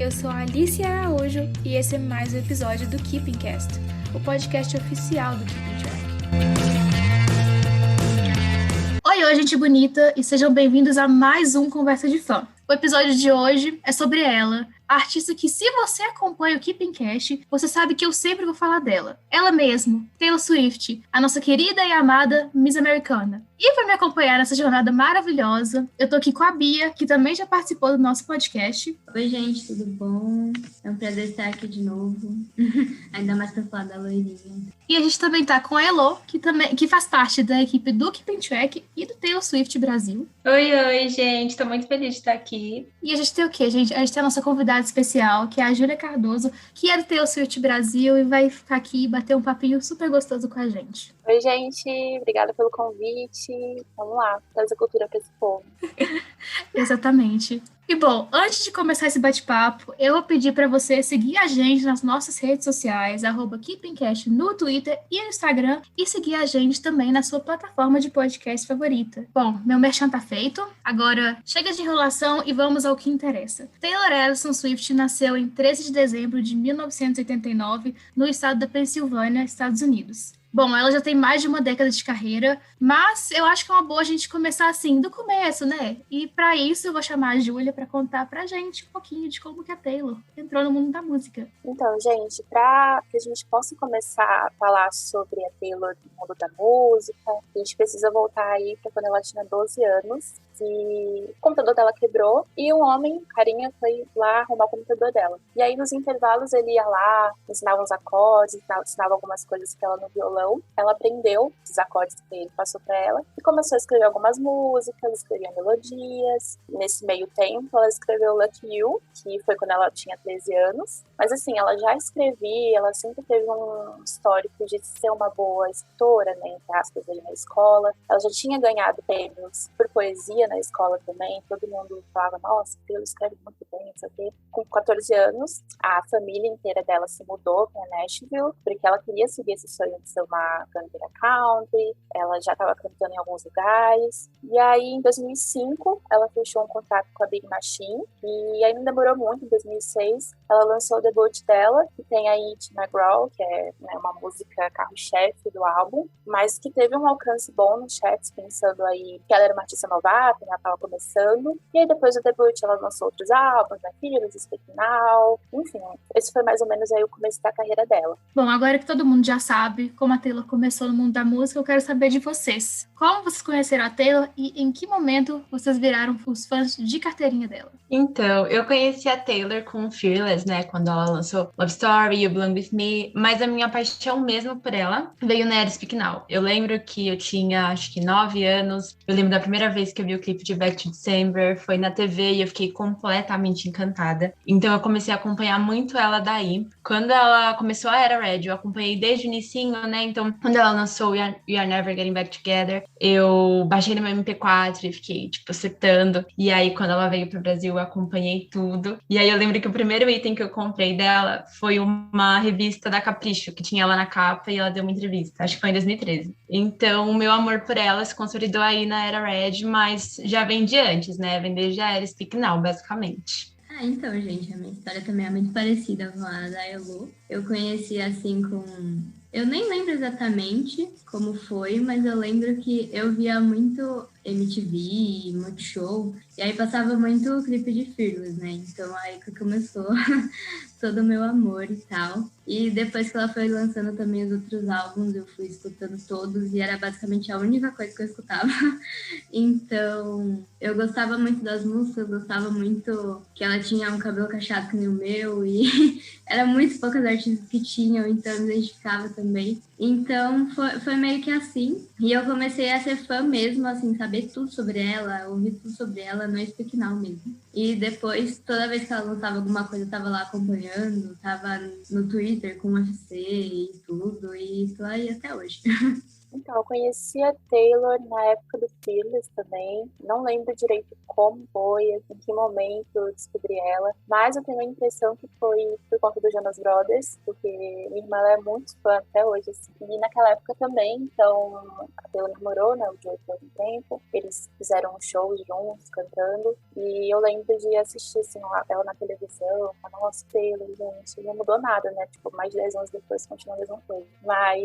eu sou a Alice Araújo e esse é mais um episódio do Keeping Cast, o podcast oficial do Keeping Track. Oi, gente bonita, e sejam bem-vindos a mais um Conversa de Fã. O episódio de hoje é sobre ela, a artista que, se você acompanha o Keeping Cast, você sabe que eu sempre vou falar dela. Ela mesmo, Taylor Swift, a nossa querida e amada Miss Americana. E para me acompanhar nessa jornada maravilhosa, eu tô aqui com a Bia, que também já participou do nosso podcast. Oi, gente, tudo bom? É um prazer estar aqui de novo, ainda mais para falar da loirinha. E a gente também tá com a Elo, que faz parte da equipe do Keeping Track e do Taylor Swift Brasil. Oi, gente, tô muito feliz de estar aqui. E a gente tem o quê, gente? A gente tem a nossa convidada especial, que é a Júlia Cardoso, que é do Taylor Swift Brasil e vai ficar aqui e bater um papinho super gostoso com a gente. Oi, gente, obrigada pelo convite. Vamos lá, trazer cultura para esse povo. Exatamente. E bom, antes de começar esse bate-papo, eu vou pedir para você seguir a gente nas nossas redes sociais, @KeepingCast no Twitter e no Instagram, e seguir a gente também na sua plataforma de podcast favorita. Bom, meu merchan tá feito, agora chega de enrolação e vamos ao que interessa. Taylor Allison Swift nasceu em 13 de dezembro de 1989 no estado da Pensilvânia, Estados Unidos. Bom, ela já tem mais de uma década de carreira, mas eu acho que é uma boa a gente começar assim, do começo, né? E para isso eu vou chamar a Júlia para contar pra gente um pouquinho de como que a Taylor entrou no mundo da música. Então, gente, para que a gente possa começar a falar sobre a Taylor no mundo da música, a gente precisa voltar aí para quando ela tinha 12 anos. E o computador dela quebrou e um homem, carinha, foi lá arrumar o computador dela. E aí, nos intervalos, ele ia lá, ensinava uns acordes, ensinava algumas coisas pra ela no violão. Ela aprendeu os acordes que ele passou pra ela e começou a escrever algumas músicas, escrevia melodias. Nesse meio tempo, ela escreveu Lucky You, que foi quando ela tinha 13 anos. Mas assim, ela já escrevia, ela sempre teve um histórico de ser uma boa escritora, né, entre aspas, ali na escola. Ela já tinha ganhado prêmios por poesia na escola também, todo mundo falava, nossa, Taylor escreve muito bem, não sei o quê. Com 14 anos, a família inteira dela se mudou para Nashville, porque ela queria seguir esse sonho de ser uma cantora country, ela já estava cantando em alguns lugares, e aí em 2005 ela fechou um contrato com a Big Machine, e aí não demorou muito, em 2006 ela lançou o debut dela, que tem aí Tim McGraw, que é, né, uma música carro-chefe do álbum, mas que teve um alcance bom nos charts, pensando aí que ela era uma artista novata, ela estava começando, e aí depois do debut ela lançou outros álbuns, né, Fearless, Speak Now, enfim, esse foi mais ou menos aí o começo da carreira dela. Bom, agora que todo mundo já sabe como a Taylor começou no mundo da música, eu quero saber de vocês. Como vocês conheceram a Taylor e em que momento vocês viraram os fãs de carteirinha dela? Então, eu conheci a Taylor com Fearless, né, quando ela lançou Love Story, You Belong With Me, mas a minha paixão mesmo por ela veio na era Speak Now. Eu lembro que eu tinha, acho que 9 anos, eu lembro da primeira vez que eu vi o clipe de Back to December, foi na TV e eu fiquei completamente encantada. Então eu comecei a acompanhar muito ela daí. Quando ela começou a Era Red, eu acompanhei desde o inicinho, né, então quando ela lançou We Are Never Getting Back Together, eu baixei no meu MP4 e fiquei, tipo, setando. E aí, quando ela veio pro Brasil, eu acompanhei tudo. E aí, eu lembro que o primeiro item que eu comprei dela foi uma revista da Capricho, que tinha ela na capa e ela deu uma entrevista. Acho que foi em 2013. Então, o meu amor por ela se consolidou aí na Era Red, mas já vem de antes, né? Vem desde a Era Speak Now, basicamente. Então, gente, a minha história também é muito parecida com a da Elo. Eu conheci, assim, com... Eu nem lembro exatamente como foi, mas eu lembro que eu via muito MTV, muito show, e aí passava muito o clipe de Fearless, né? Então aí que começou todo o meu amor e tal. E depois que ela foi lançando também os outros álbuns, eu fui escutando todos e era basicamente a única coisa que eu escutava. Então, eu gostava muito das músicas, gostava muito que ela tinha um cabelo cacheado que nem o meu e era muito poucas artistas que tinham, então eu me identificava também. Então, foi meio que assim. E eu comecei a ser fã mesmo, assim, saber tudo sobre ela, ouvir tudo sobre ela no Speak Now mesmo. E depois, toda vez que ela lançava alguma coisa, eu tava lá acompanhando, tava no Twitter com o UFC e tudo, e isso aí até hoje. Então, eu conheci a Taylor na época do Fearless também. Não lembro direito como foi, em que momento eu descobri ela. Mas eu tenho a impressão que foi por conta do Jonas Brothers, porque minha irmã ela é muito fã até hoje, assim. E naquela época também, então, a Taylor namorou, né, o Joey por um tempo. Eles fizeram um show juntos, cantando. E eu lembro de assistir, assim, ela na televisão. Nossa, Taylor, gente, não mudou nada, né? Tipo, mais de 10 anos depois continua a mesma coisa. Mas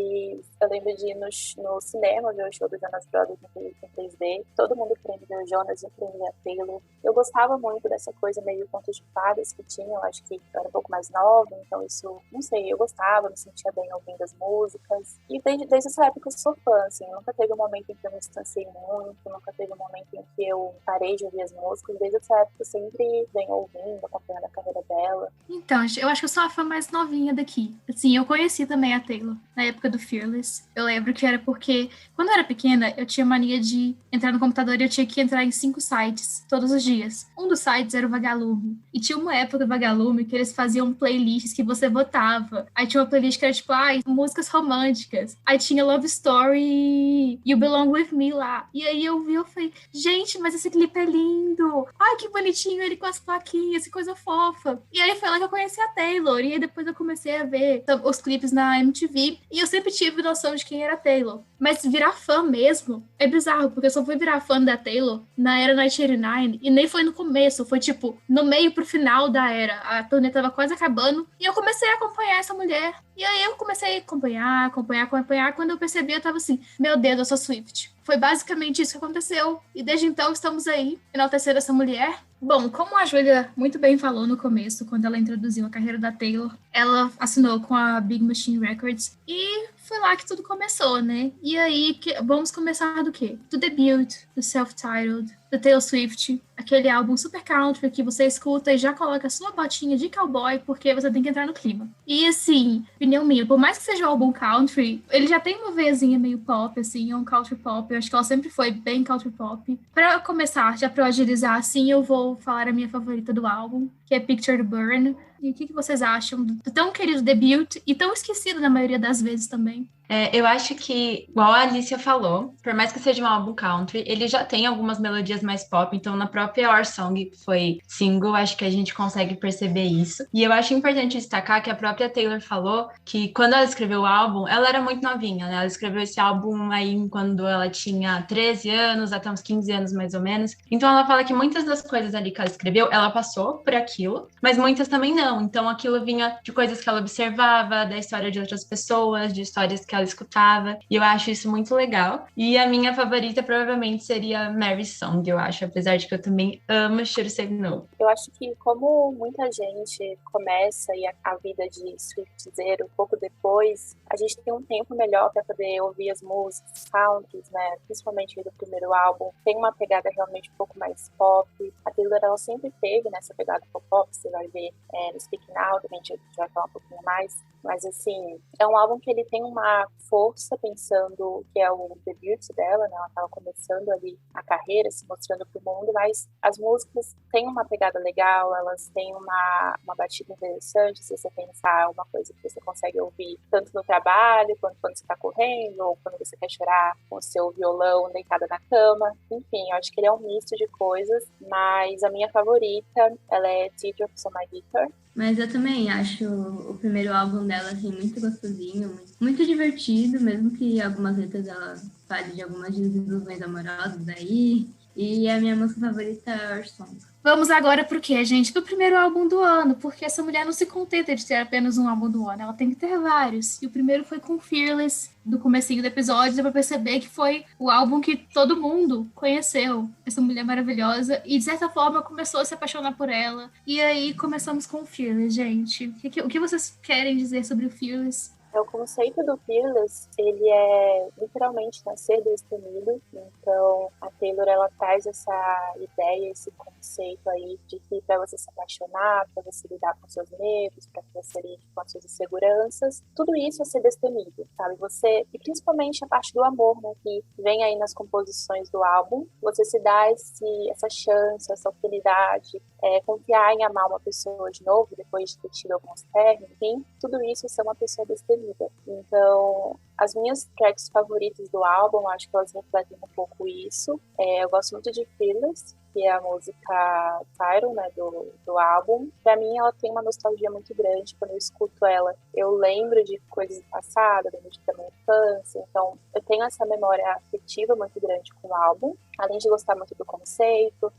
eu lembro de ir no cinema ver o show do Jonas Brothers em 3D. Todo mundo querendo ver o Jonas, eu querendo ver a Taylor. Eu gostava muito dessa coisa meio contos de fadas que tinha. Eu acho que eu era um pouco mais nova, então isso, não sei, eu gostava, me sentia bem ouvindo as músicas. E desde essa época eu sou fã, assim. Nunca teve um momento em que eu me distanciei muito, nunca teve um momento em que eu parei de ouvir as músicas. Desde essa época eu sempre venho ouvindo, acompanhando a carreira dela. Então, eu acho que eu sou a fã mais novinha daqui. Assim, eu conheci também a Taylor na época do Fearless. Eu lembro que era porque, quando eu era pequena, eu tinha mania de entrar no computador e eu tinha que entrar em 5 sites todos os dias. Um dos sites era o Vagalume. E tinha uma época do Vagalume que eles faziam playlists que você votava. Aí tinha uma playlist que era tipo, músicas românticas. Aí tinha Love Story, You Belong With Me lá. E aí eu vi, eu falei, gente, mas esse clipe é lindo. Ai, que bonitinho ele com as plaquinhas, que coisa fofa. E aí foi lá que eu conheci a Taylor. E aí depois eu comecei a ver os clipes na MTV. E eu sempre tive noção de quem era a Taylor. Mas virar fã mesmo é bizarro, porque eu só fui virar fã da Taylor na era 1989. E nem foi no começo, foi tipo no meio pro final da era. A turnê tava quase acabando. E eu comecei a acompanhar essa mulher. E aí eu comecei a acompanhar. Quando eu percebi, eu tava assim, meu Deus, eu sou Swift. Foi basicamente isso que aconteceu. E desde então estamos aí, enaltecendo essa mulher. Bom, como a Júlia muito bem falou no começo, quando ela introduziu a carreira da Taylor, ela assinou com a Big Machine Records e foi lá que tudo começou, né? E aí, vamos começar do quê? Do debut, do self-titled, do Taylor Swift, aquele álbum super country que você escuta e já coloca a sua botinha de cowboy porque você tem que entrar no clima. E assim, opinião minha, por mais que seja um álbum country, ele já tem uma veiazinha meio pop, assim, é um country pop, eu acho que ela sempre foi bem country pop. Pra começar, já pra eu agilizar, assim, eu vou falar a minha favorita do álbum, que é Picture to Burn. E o que vocês acham do tão querido debut e tão esquecido na maioria das vezes também? Eu acho que, igual a Alicia falou, por mais que seja um álbum country, ele já tem algumas melodias mais pop, então na própria Our Song, que foi single, acho que a gente consegue perceber isso. E eu acho importante destacar que a própria Taylor falou que quando ela escreveu o álbum, ela era muito novinha, né? Ela escreveu esse álbum aí quando ela tinha 13 anos, até uns 15 anos mais ou menos. Então ela fala que muitas das coisas ali que ela escreveu, ela passou por aquilo, mas muitas também não. Então aquilo vinha de coisas que ela observava, da história de outras pessoas, de histórias que ela escutava, e eu acho isso muito legal. E a minha favorita provavelmente seria Mary's Song, eu acho, apesar de que eu também amo Should Say No. Eu acho que como muita gente começa a vida de Swiftzeiro um pouco depois, a gente tem um tempo melhor para poder ouvir as músicas countries, né? Principalmente do primeiro álbum. Tem uma pegada realmente um pouco mais pop. A Taylor, ela sempre teve nessa pegada pop, você vai ver no Speak Now, também a gente vai falar um pouquinho mais. Mas, assim, é um álbum que ele tem uma força, pensando que é o debut dela, né? Ela estava começando ali a carreira, se mostrando para o mundo, mas as músicas têm uma pegada legal, elas têm uma batida interessante, se você pensar uma coisa que você consegue ouvir tanto no trabalho, quanto quando você está correndo, ou quando você quer chorar com o seu violão deitada na cama. Enfim, eu acho que ele é um misto de coisas, mas a minha favorita, ela é Teardrops on My Guitar. Mas eu também acho o primeiro álbum dela assim, muito gostosinho, muito divertido, mesmo que algumas letras ela fale de algumas desilusões amorosas aí. E a minha música favorita é Our Song. Vamos agora pro quê, gente? Pro primeiro álbum do ano, porque essa mulher não se contenta de ter apenas um álbum do ano, ela tem que ter vários. E o primeiro foi com Fearless, do comecinho do episódio, dá pra perceber que foi o álbum que todo mundo conheceu, essa mulher maravilhosa, e de certa forma começou a se apaixonar por ela. E aí começamos com o Fearless, gente. O que vocês querem dizer sobre o Fearless? O conceito do Fearless, ele é literalmente nascer destemido. Então, a Taylor, ela traz essa ideia, esse conceito conceito aí de que para você se apaixonar, para você lidar com seus medos, para você lidar com as suas inseguranças, tudo isso é ser destemido, sabe? Você, e principalmente a parte do amor, né, que vem aí nas composições do álbum, você se dá essa chance, essa oportunidade, confiar em amar uma pessoa de novo, depois de ter tido alguns términos, enfim, tudo isso é ser uma pessoa destemida. Então, as minhas tracks favoritas do álbum, acho que elas refletem um pouco isso. Eu gosto muito de Fearless, que é a música Tyron, né, do álbum. Pra mim, ela tem uma nostalgia muito grande. Quando eu escuto ela, eu lembro de coisas do passado, eu lembro da minha infância. Então, eu tenho essa memória afetiva muito grande com o álbum. Além de gostar muito do conceito,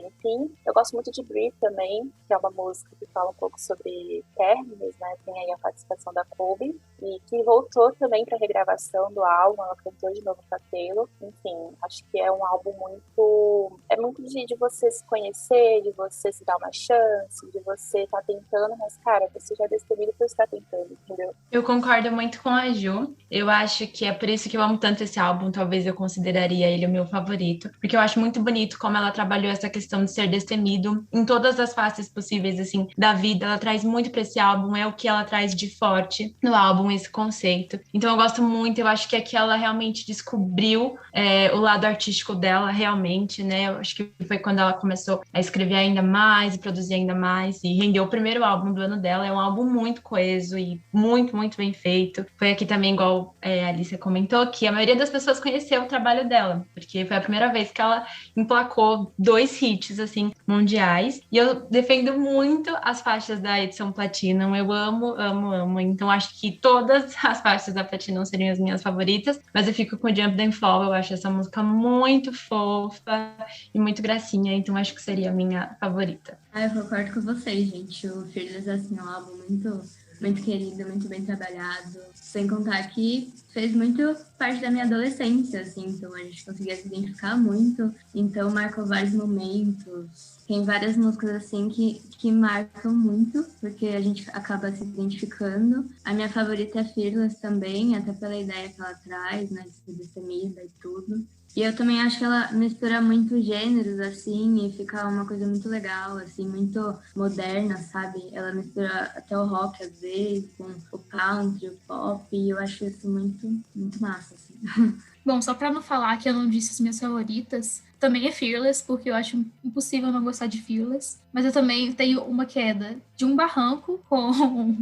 enfim. Eu gosto muito de Breathe também, que é uma música que fala um pouco sobre términos, né? Tem aí a participação da Kobe, e que voltou também para a regravação do álbum, ela cantou de novo com a Taylor. Enfim, acho que é um álbum muito... É muito de você se conhecer, de você se dar uma chance, de você estar tentando, mas, cara, você já é destemido por estar tentando, entendeu? Eu concordo muito com a Ju. Eu acho que é por isso que eu amo tanto esse álbum. Talvez eu consideraria ele o meu favorito. Porque eu acho muito bonito como ela trabalhou essa questão de ser destemido em todas as faces possíveis, assim, da vida. Ela traz muito para esse álbum. É o que ela traz de forte no álbum, esse conceito. Então eu gosto muito. Eu acho que aqui ela realmente descobriu o lado artístico dela, realmente, né? Eu acho que foi quando ela começou a escrever ainda mais e produzir ainda mais. E rendeu o primeiro álbum do ano dela. É um álbum muito coeso e muito, muito bem feito. Foi aqui também, igual a Alicia comentou, que a maioria das pessoas conheceu o trabalho dela, porque foi a primeira vez que ela emplacou 2 hits, assim, mundiais. E eu defendo muito as faixas da edição Platinum. Eu amo, amo, amo. Então, acho que todas as faixas da Platinum seriam as minhas favoritas, mas eu fico com Jump Then Fall. Eu acho essa música muito fofa e muito gracinha, então acho que seria a minha favorita. Eu concordo com vocês, gente. O Fearless, assim, é um álbum muito querido, muito bem trabalhado. Sem contar que fez muito parte da minha adolescência, assim, então a gente conseguia se identificar muito. Então marcou vários momentos. Tem várias músicas, assim, que marcam muito, porque a gente acaba se identificando. A minha favorita é Fearless também, até pela ideia que ela traz, né, de ser destemida e tudo. E eu também acho que ela mistura muito gêneros, assim, e fica uma coisa muito legal, assim, muito moderna, sabe? Ela mistura até o rock, às vezes, com o country, o pop, e eu acho isso muito, muito massa, assim. Bom, só pra não falar que eu não disse as minhas favoritas, também é Fearless, porque eu acho impossível não gostar de Fearless. Mas eu também tenho uma queda de um barranco com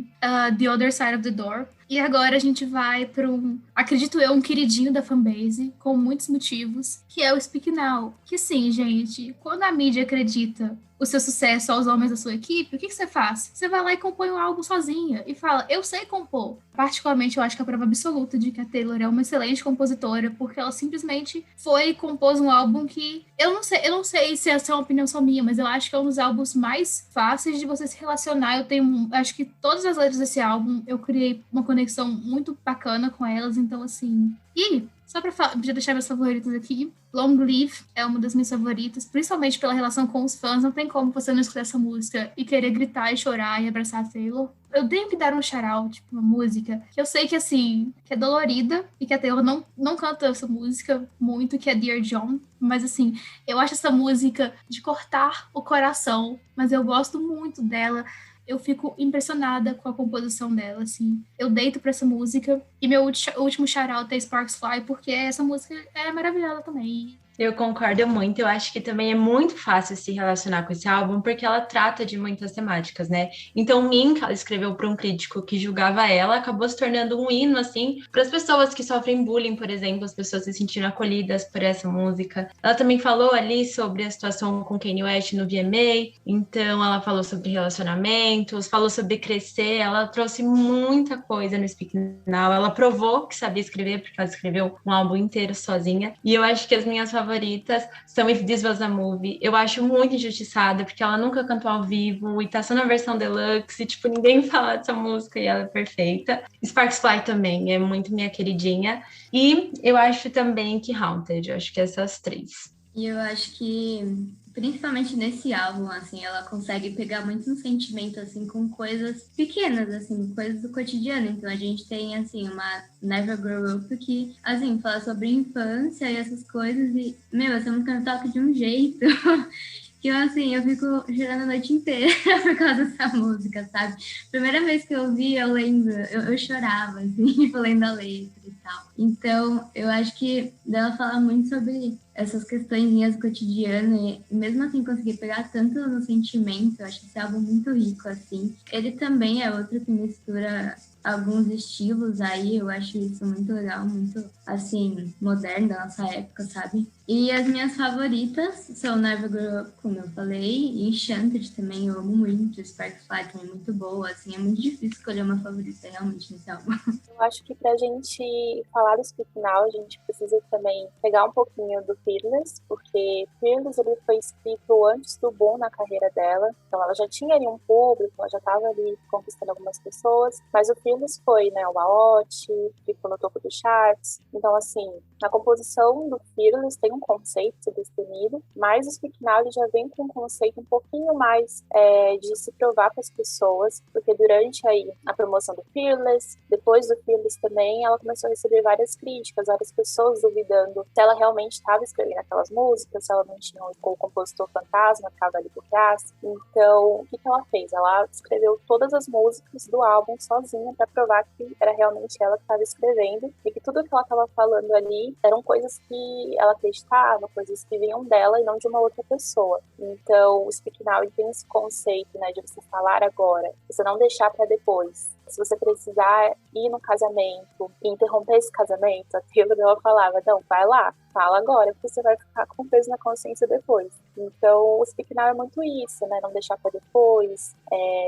The Other Side of the Door. E agora a gente vai para acredito eu, um queridinho da fanbase, com muitos motivos, que é o Speak Now. Que sim, gente, quando a mídia acredita o seu sucesso aos homens da sua equipe, o que você faz? Você vai lá e compõe um álbum sozinha e fala, eu sei compor. Particularmente, eu acho que é a prova absoluta de que a Taylor é uma excelente compositora, porque ela simplesmente foi e compôs um álbum que eu não sei se essa é uma opinião só minha, mas eu acho que é um dos álbuns mais fáceis de você se relacionar. Acho que todas as letras desse álbum eu criei uma conexão muito bacana com elas, então assim. E só pra deixar meus favoritos aqui, Long Live é uma das minhas favoritas, principalmente pela relação com os fãs. Não tem como você não escutar essa música e querer gritar e chorar e abraçar a Taylor. Eu tenho que dar um shout-out, tipo, uma música que eu sei que, assim, que é dolorida e que a Taylor não canta essa música muito, que é Dear John. Mas, assim, eu acho essa música de cortar o coração, mas eu gosto muito dela. Eu fico impressionada com a composição dela, assim. Eu deito pra essa música. E meu último shout-out é Sparks Fly, porque essa música é maravilhosa também. Eu concordo muito, eu acho que também é muito fácil se relacionar com esse álbum, porque ela trata de muitas temáticas, né? Então, Min, que ela escreveu para um crítico que julgava ela, acabou se tornando um hino, assim, para as pessoas que sofrem bullying, por exemplo, as pessoas se sentindo acolhidas por essa música. Ela também falou ali sobre a situação com Kanye West no VMA, então ela falou sobre relacionamentos, falou sobre crescer, ela trouxe muita coisa no Speak Now, ela provou que sabia escrever, porque ela escreveu um álbum inteiro sozinha, e eu acho que as minhas favoritas são If This Was a Movie. Eu acho muito injustiçada, porque ela nunca cantou ao vivo e tá só na versão deluxe, e, tipo, ninguém fala dessa música e ela é perfeita. Sparks Fly também é muito minha queridinha. E eu acho também que Haunted, eu acho que essas 3. E eu acho que, principalmente nesse álbum, assim, ela consegue pegar muito um sentimento, assim, com coisas pequenas, assim, coisas do cotidiano. Então, a gente tem, assim, uma Never Grow Up que, assim, fala sobre infância e essas coisas. E, essa música me toca de um jeito que assim, eu fico chorando a noite inteira por causa dessa música, sabe? Primeira vez que eu ouvi, eu lembro, eu chorava, assim, lendo a letra e tal. Então, eu acho que dela fala muito sobre essas questõezinhas do cotidiano e mesmo assim conseguir pegar tanto no sentimento, eu acho esse álbum muito rico, assim. Ele também é outro que mistura alguns estilos aí, eu acho isso muito legal, muito, assim, moderno da nossa época, sabe? E as minhas favoritas são Never Grow Up, como eu falei, e Enchanted também, eu amo muito, Sparkfly também é muito boa, assim, é muito difícil escolher uma favorita realmente nesse álbum. Eu acho que pra gente falar do Speak Now, a gente precisa também pegar um pouquinho do Fearless, porque Fearless ele foi escrito antes do boom na carreira dela, então ela já tinha ali um público, ela já estava ali conquistando algumas pessoas, mas o Fearless foi, né, uma hot, ficou no topo dos charts, então assim, na composição do Fearless tem um conceito definido, mas o Speak Now ele já vem com um conceito um pouquinho mais de se provar para as pessoas, porque durante aí a promoção do Fearless, depois do Fearless também, ela começou a receber várias críticas, várias pessoas duvidando se ela realmente estava escrevendo aquelas músicas, se ela não tinha o compositor fantasma que estava ali por trás. Então, o que ela fez? Ela escreveu todas as músicas do álbum sozinha para provar que era realmente ela que estava escrevendo e que tudo que ela estava falando ali eram coisas que ela acreditava, coisas que vinham dela e não de uma outra pessoa. Então, o Speak Now tem esse conceito, né, de você falar agora, você não deixar para depois. Se você precisar ir no casamento e interromper esse casamento, a Taylor ela falava, não, vai lá, fala agora, porque você vai ficar com peso na consciência depois. Então, o Speak Now é muito isso, né? Não deixar para depois,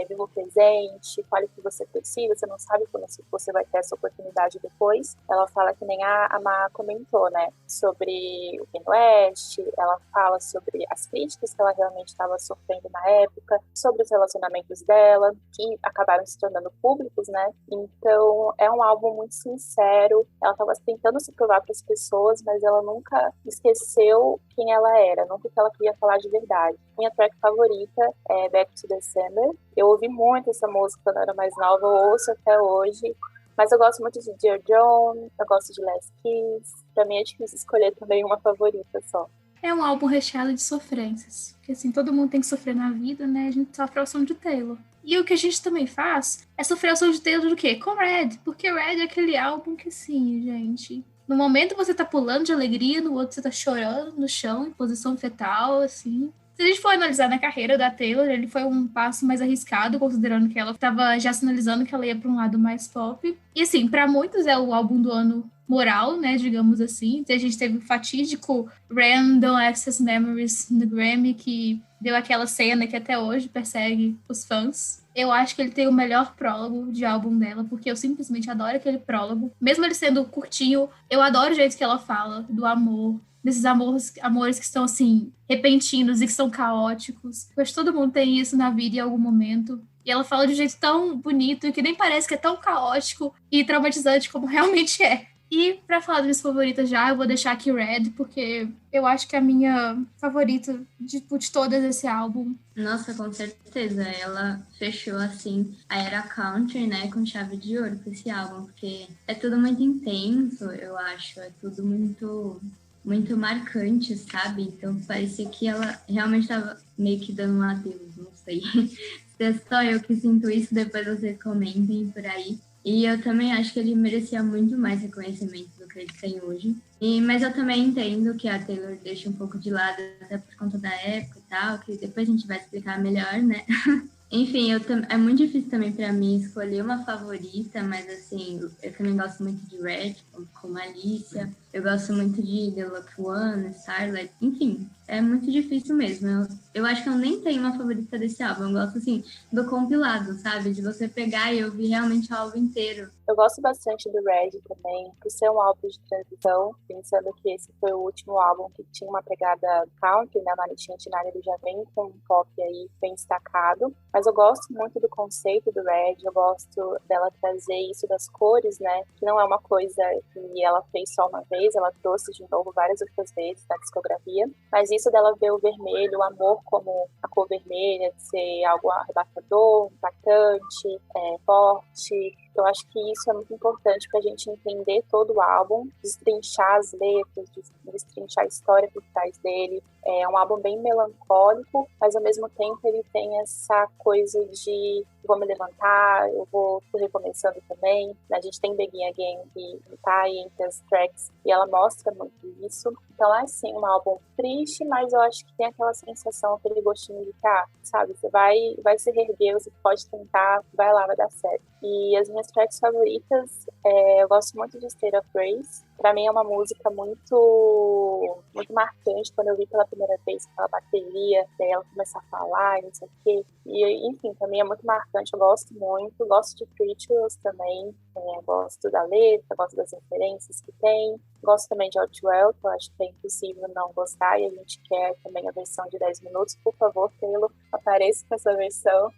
viva o presente, fale o que você precisa, você não sabe quando você vai ter essa oportunidade depois. Ela fala que nem a Má comentou, né? Sobre o Kanye West, ela fala sobre as críticas que ela realmente estava sofrendo na época, sobre os relacionamentos dela, que acabaram se tornando públicos, né? Então, é um álbum muito sincero, ela estava tentando se provar para as pessoas, mas ela nunca esqueceu quem ela era, nunca que ela queria falar de verdade. Minha track favorita é Back to December. Eu ouvi muito essa música quando eu era mais nova, eu ouço até hoje. Mas eu gosto muito de Dear John, eu gosto de Last Kiss. Pra mim é difícil escolher também uma favorita só. É um álbum recheado de sofrências. Porque assim, todo mundo tem que sofrer na vida, né? A gente sofre ao som de Taylor. E o que a gente também faz é sofrer ao som de Taylor do quê? Com Red. Porque Red é aquele álbum que, assim, gente... No momento você tá pulando de alegria, no outro você tá chorando no chão, em posição fetal, assim. Se a gente for analisar na carreira da Taylor, ele foi um passo mais arriscado, considerando que ela estava já sinalizando que ela ia para um lado mais pop. E assim, para muitos é o álbum do ano moral, né, digamos assim. A gente teve o fatídico Random Access Memories no Grammy, que deu aquela cena que até hoje persegue os fãs. Eu acho que ele tem o melhor prólogo de álbum dela, porque eu simplesmente adoro aquele prólogo. Mesmo ele sendo curtinho, eu adoro o jeito que ela fala do amor, desses amores que estão, assim, repentinos e que são caóticos. Eu acho que todo mundo tem isso na vida em algum momento. E ela fala de um jeito tão bonito e que nem parece que é tão caótico e traumatizante como realmente é. E pra falar das minhas favoritas já, eu vou deixar aqui Red, porque eu acho que é a minha favorita de todas esse álbum. Nossa, com certeza. Ela fechou, assim, a era country, né, com chave de ouro com esse álbum, porque é tudo muito intenso, eu acho. É tudo muito marcante, sabe? Então parecia que ela realmente estava meio que dando um adeus, não sei. Se é só eu que sinto isso, depois vocês comentem por aí. E eu também acho que ele merecia muito mais reconhecimento do que ele tem hoje. Mas eu também entendo que a Taylor deixa um pouco de lado, até por conta da época e tal, que depois a gente vai explicar melhor, né? Enfim, é muito difícil também para mim escolher uma favorita, mas assim, eu também gosto muito de Red, como Alicia. Eu gosto muito de The Lucky One, Starlight, enfim, é muito difícil mesmo. Eu acho que eu nem tenho uma favorita desse álbum. Eu gosto, assim, do compilado, sabe? De você pegar e ouvir realmente o álbum inteiro. Eu gosto bastante do Red também, por ser um álbum de transição, pensando que esse foi o último álbum que tinha uma pegada country, né? Na Nitinha Tinari ele já vem com um pop aí bem destacado. Mas eu gosto muito do conceito do Red, eu gosto dela trazer isso das cores, né? Que não é uma coisa que ela fez só uma vez, vez, ela trouxe de novo várias outras vezes na discografia, mas isso dela ver o vermelho, o amor como a cor vermelha, de ser algo arrebatador, impactante, forte. Eu acho que isso é muito importante para a gente entender todo o álbum, destrinchar as letras, destrinchar a história por trás dele. É um álbum bem melancólico, mas ao mesmo tempo ele tem essa coisa de vou me levantar, eu vou recomeçando também. A gente tem Begin Again que tá aí entre as tracks e ela mostra muito isso. Então é sim um álbum triste, mas eu acho que tem aquela sensação, aquele gostinho de sabe? Você vai se reerguer, você pode tentar, vai lá, vai dar certo. E as minhas tracks favoritas, eu gosto muito de State of Grace. Pra mim é uma música muito marcante quando eu vi pela primeira vez aquela bateria, daí ela começa a falar e não sei o quê. E, enfim, pra mim é muito marcante, eu gosto muito. Gosto de Rituals também, gosto da letra, gosto das referências que tem. Gosto também de Outwell, que eu acho que é impossível não gostar, e a gente quer também a versão de 10 minutos. Por favor, Taylor, apareça com essa versão.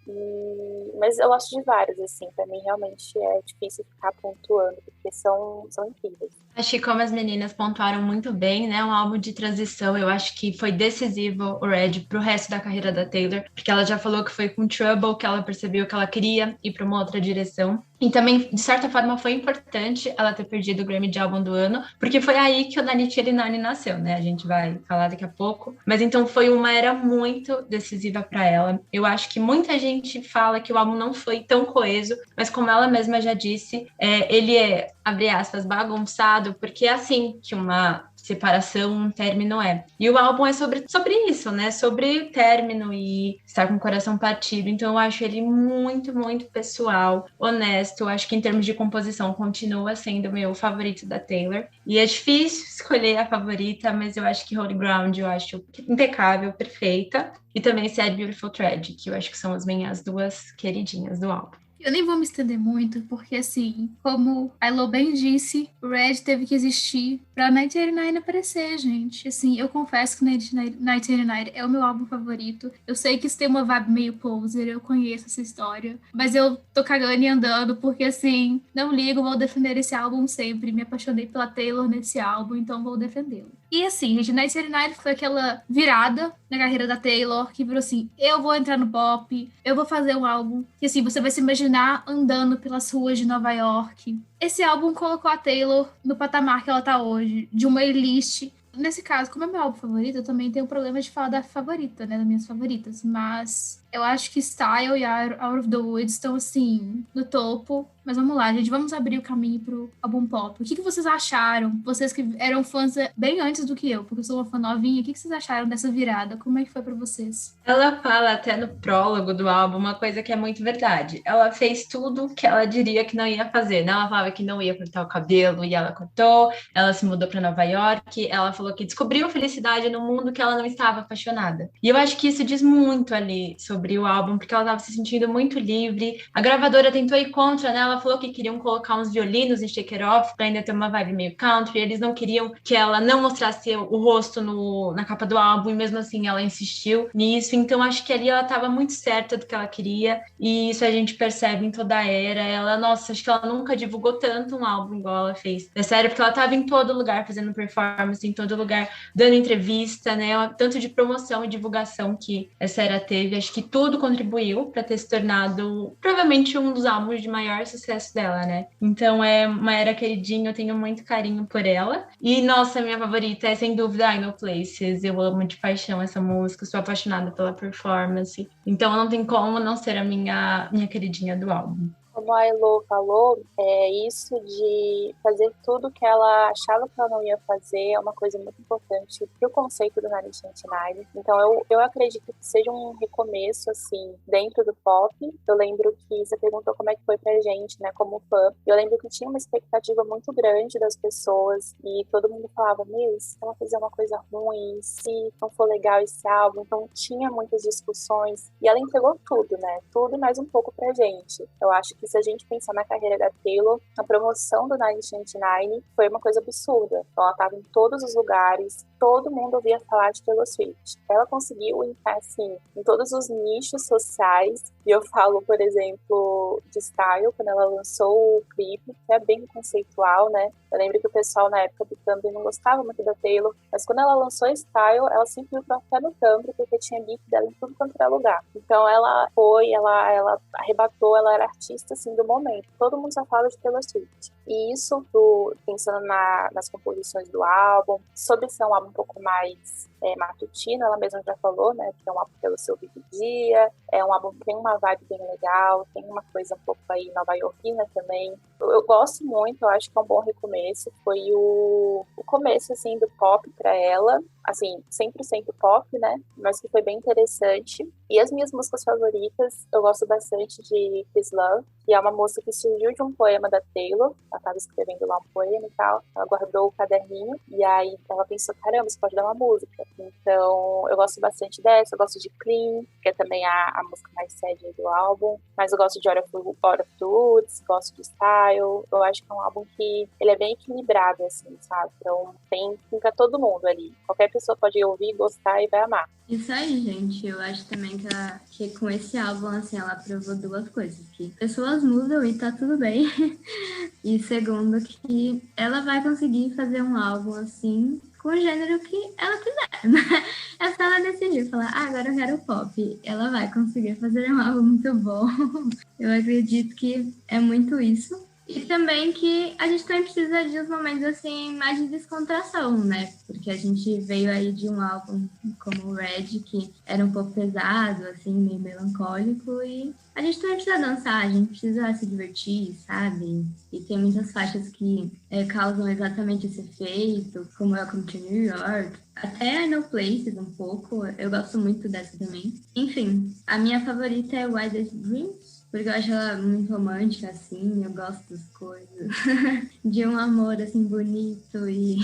Mas eu gosto de vários, assim, pra mim realmente é difícil ficar pontuando, porque são incríveis. Acho que como as meninas pontuaram muito bem, né, um álbum de transição, eu acho que foi decisivo o Red pro resto da carreira da Taylor, porque ela já falou que foi com Trouble que ela percebeu que ela queria ir para uma outra direção. E também, de certa forma, foi importante ela ter perdido o Grammy de Álbum do Ano, porque foi aí que o Danny Nani nasceu, né? A gente vai falar daqui a pouco. Mas então foi uma era muito decisiva para ela. Eu acho que muita gente fala que o álbum não foi tão coeso, mas como ela mesma já disse, ele é, abre aspas, bagunçado, porque é assim que uma separação, um término é. E o álbum é sobre isso, né? Sobre término e estar com o coração partido. Então eu acho ele muito, muito pessoal, honesto. Eu acho que em termos de composição continua sendo o meu favorito da Taylor. E é difícil escolher a favorita, mas eu acho que Holy Ground eu acho impecável, perfeita. E também Sad Beautiful Thread, que eu acho que são as minhas duas queridinhas do álbum. Eu nem vou me estender muito, porque assim, como a Elo bem disse, o Red teve que existir pra 1989 aparecer, gente. Assim, eu confesso que 1989 é o meu álbum favorito. Eu sei que isso tem uma vibe meio poser, eu conheço essa história, mas eu tô cagando e andando, porque assim, não ligo, vou defender esse álbum sempre. Me apaixonei pela Taylor nesse álbum, então vou defendê-lo. E assim, gente, 1989 foi aquela virada na carreira da Taylor, que virou assim, eu vou entrar no pop, eu vou fazer um álbum, que assim, você vai se imaginar andando pelas ruas de Nova York. Esse álbum colocou a Taylor no patamar que ela tá hoje, de uma A-list. Nesse caso, como é meu álbum favorito, eu também tenho o problema de falar da favorita, né, das minhas favoritas, mas eu acho que Style e Out of the Woods estão, assim, no topo. Mas vamos lá, gente, vamos abrir o caminho pro álbum pop. O que vocês acharam? Vocês que eram fãs bem antes do que eu, porque eu sou uma fã novinha, o que vocês acharam dessa virada? Como é que foi pra vocês? Ela fala até no prólogo do álbum uma coisa que é muito verdade. Ela fez tudo que ela diria que não ia fazer, né? Ela falava que não ia cortar o cabelo e ela cortou, ela se mudou para Nova York, ela falou que descobriu felicidade no mundo que ela não estava apaixonada. E eu acho que isso diz muito ali sobre o álbum, porque ela estava se sentindo muito livre. A gravadora tentou ir contra, né? Ela falou que queriam colocar uns violinos em Shake It Off para ainda ter uma vibe meio country. Eles não queriam que ela não mostrasse o rosto na capa do álbum, e mesmo assim ela insistiu nisso. Então acho que ali ela estava muito certa do que ela queria, e isso a gente percebe em toda a era. Ela, nossa, acho que ela nunca divulgou tanto um álbum igual ela fez. É sério, porque ela estava em todo lugar fazendo performance, em todo lugar dando entrevista, né? Tanto de promoção e divulgação que essa era teve. Acho que tudo contribuiu para ter se tornado provavelmente um dos álbuns de maior sucesso dela, né? Então é uma era queridinha, eu tenho muito carinho por ela. E nossa, minha favorita é sem dúvida I Know Places. Eu amo de paixão essa música, sou apaixonada pela performance. Então não tem como não ser a minha queridinha do álbum. Como a Elo falou, isso de fazer tudo que ela achava que ela não ia fazer é uma coisa muito importante para o conceito do 1989. Então, eu acredito que seja um recomeço, assim, dentro do pop. Eu lembro que você perguntou como é que foi pra gente, né, como fã. Eu lembro que tinha uma expectativa muito grande das pessoas e todo mundo falava, meu, se ela fizer uma coisa ruim, se não for legal esse álbum. Então, tinha muitas discussões e ela entregou tudo, né, tudo e mais um pouco pra gente. Eu acho que se a gente pensar na carreira da Taylor, a promoção do 1999 foi uma coisa absurda. Ela estava em todos os lugares, todo mundo ouvia falar de Taylor Swift. Ela conseguiu entrar, assim, em todos os nichos sociais. E eu falo, por exemplo, de Style, quando ela lançou o clipe, que é bem conceitual, né? Eu lembro que o pessoal na época do Tumblr não gostava muito da Taylor, mas quando ela lançou Style, ela sempre viu pra ficar no Tumblr, porque tinha gif dela em tudo quanto era lugar. Então ela foi, ela arrebatou, ela era artista, assim, do momento. Todo mundo só fala de Taylor Swift. E isso, pensando nas composições do álbum, sobre ser um álbum um pouco mais matutino, ela mesma já falou, né, que é um álbum pelo seu vivo dia, é um álbum que tem uma vibe bem legal, tem uma coisa um pouco aí nova-iorquina também. Eu gosto muito, eu acho que é um bom recomeço, foi o começo, assim, do pop pra ela, assim, 100% pop, né, mas que foi bem interessante. E as minhas músicas favoritas, eu gosto bastante de This Love, que é uma música que surgiu de um poema da Taylor, ela estava escrevendo lá um poema e tal, ela guardou o caderninho, e aí ela pensou, caramba, isso pode dar uma música. Então, eu gosto bastante dessa, eu gosto de Clean, que é também a música mais sad do álbum, mas eu gosto de Out of the Woods, gosto de Style, eu acho que é um álbum que ele é bem equilibrado, assim, sabe? Então, tem pra todo mundo ali. Qualquer pessoa pode ouvir, gostar e vai amar. Isso aí, gente. Eu acho também que com esse álbum, assim, ela provou duas coisas. Que pessoas mudam e tá tudo bem. E segundo, que ela vai conseguir fazer um álbum, assim, com o gênero que ela quiser. É só ela decidir, falar, agora eu quero pop. Ela vai conseguir fazer um álbum muito bom. Eu acredito que é muito isso. E também que a gente também precisa de uns momentos, assim, mais de descontração, né? Porque a gente veio aí de um álbum como o Red, que era um pouco pesado, assim, meio melancólico, e a gente também precisa dançar, a gente precisa se divertir, sabe? E tem muitas faixas que causam exatamente esse efeito, como Welcome to New York, até I Know Places um pouco, eu gosto muito dessa também. Enfim, a minha favorita é Wildest Dreams, porque eu acho ela muito romântica, assim, eu gosto das coisas, de um amor, assim, bonito e,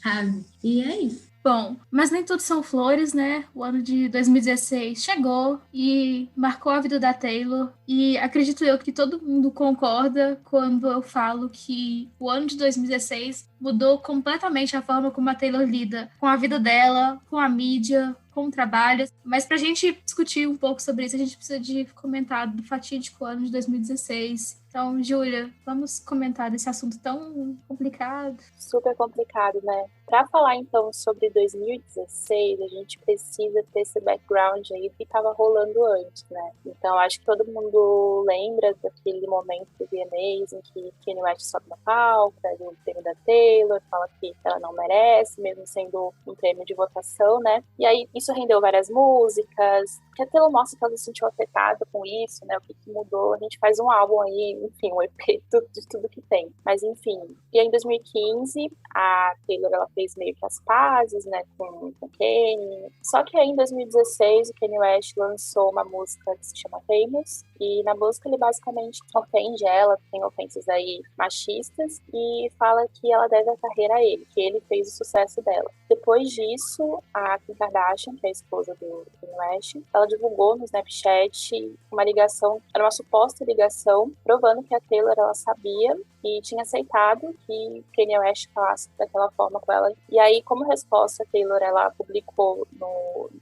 sabe? E é isso. Bom, mas nem tudo são flores, né? O ano de 2016 chegou e marcou a vida da Taylor. E acredito eu que todo mundo concorda quando eu falo que o ano de 2016 mudou completamente a forma como a Taylor lida com a vida dela, com a mídia, com o trabalho. Mas pra gente discutir um pouco sobre isso, a gente precisa de comentar do fatídico ano de 2016. Então, Júlia, vamos comentar desse assunto tão complicado. Super complicado, né? Para falar, então, sobre 2016, a gente precisa ter esse background aí que estava rolando antes, né? Então, acho que todo mundo lembra daquele momento do VMAs em que Kanye West sobe na palco, pega o prêmio da Taylor, fala que ela não merece, mesmo sendo um prêmio de votação, né? E aí, isso rendeu várias músicas, que a Taylor mostra que ela se sentiu afetada com isso, né? O que mudou. A gente faz um álbum aí, enfim, um EP de tudo que tem. Mas, enfim. E aí, em 2015, a Taylor, ela fez meio que as pazes, né, com Kanye. Só que aí, em 2016, o Kanye West lançou uma música que se chama Famous. E na música ele basicamente ofende ela, tem ofensas aí machistas, e fala que ela deve a carreira a ele, que ele fez o sucesso dela. Depois disso, a Kim Kardashian, que é a esposa do Kanye West, ela divulgou no Snapchat uma ligação, era uma suposta ligação, provando que a Taylor, ela sabia e tinha aceitado que Kanye West falasse daquela forma com ela. E aí, como resposta, a Taylor, ela publicou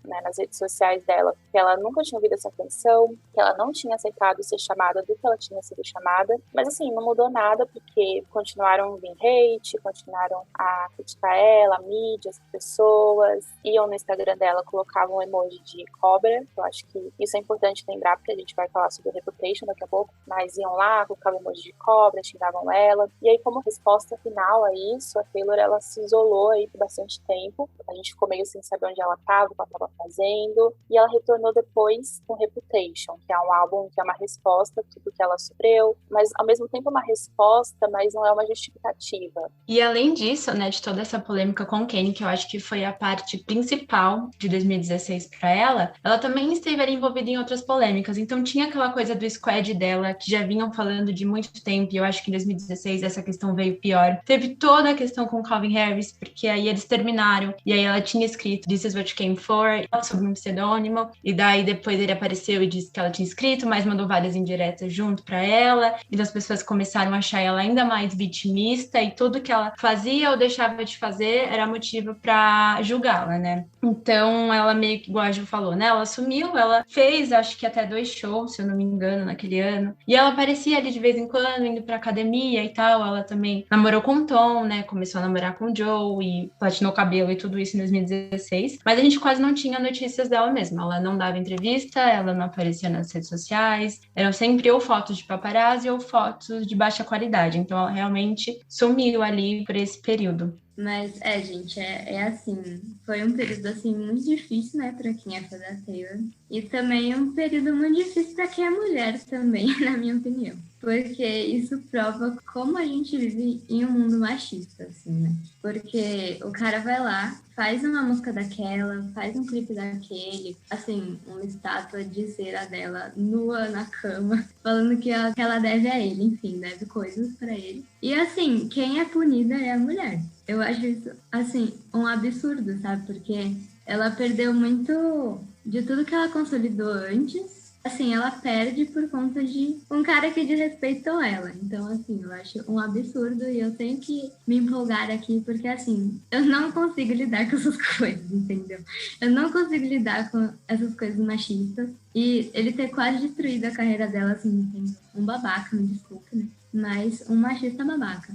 nas redes sociais dela que ela nunca tinha ouvido essa canção, que ela não tinha aceitado ser chamada do que ela tinha sido chamada. Mas assim, não mudou nada, porque continuaram vindo hate, continuaram a criticar ela, a mídia, as pessoas, iam no Instagram dela, colocavam um emoji de cobra. Eu acho que isso é importante lembrar, porque a gente vai falar sobre Reputation daqui a pouco, mas iam lá, colocavam emoji de cobra, xingavam ela. E aí, como resposta final a isso, a Taylor, ela se isolou aí por bastante tempo. A gente ficou meio sem saber onde ela estava, o que ela estava fazendo. E ela retornou depois com Reputation, que é um álbum que é uma resposta a tudo que ela sofreu, mas ao mesmo tempo uma resposta, mas não é uma justificativa. E além disso, né, de toda essa polêmica com Kanye, que eu acho que foi a parte principal de 2016 para ela também esteve ali envolvida em outras polêmicas. Então tinha aquela coisa do squad dela, que já vinham falando de muito tempo, e eu acho que em 2016 essa questão veio pior. Teve toda a questão com Calvin Harris, porque aí eles terminaram, e aí ela tinha escrito This is what you came for, sob um pseudônimo, e daí depois ele apareceu e disse que ela tinha escrito, mas mandou várias indiretas junto para ela, então as pessoas começaram a achar ela ainda mais vitimista, e tudo que ela fazia ou deixava de fazer era motivo para julgá-la, né? Então ela meio que, igual a Ju falou, né? Ela sumiu, ela fez, acho que até 2 shows, se eu não me engano, naquele ano, e ela aparecia ali de vez em quando, indo pra academia e tal. Ela também namorou com o Tom, né? Começou a namorar com o Joe e platinou o cabelo e tudo isso em 2016. Mas a gente quase não tinha notícias dela mesmo. Ela não dava entrevista, ela não aparecia nas redes sociais. Eram sempre ou fotos de paparazzi ou fotos de baixa qualidade. Então ela realmente sumiu ali por esse período. Mas, gente, é assim, foi um período, assim, muito difícil, né, pra quem é fã da Taylor. E também um período muito difícil pra quem é mulher também, na minha opinião. Porque isso prova como a gente vive em um mundo machista, assim, né? Porque o cara vai lá, faz uma música daquela, faz um clipe daquele, assim, uma estátua de cera dela nua na cama, falando que ela deve a ele, enfim, deve coisas pra ele. E, assim, quem é punida é a mulher. Eu acho isso, assim, um absurdo, sabe? Porque ela perdeu muito de tudo que ela consolidou antes. Assim, ela perde por conta de um cara que desrespeitou ela. Então, assim, eu acho um absurdo e eu tenho que me empolgar aqui porque, assim, eu não consigo lidar com essas coisas, entendeu? Eu não consigo lidar com essas coisas machistas. E ele ter quase destruído a carreira dela, assim, um babaca, me desculpe, né? Mas um machista babaca.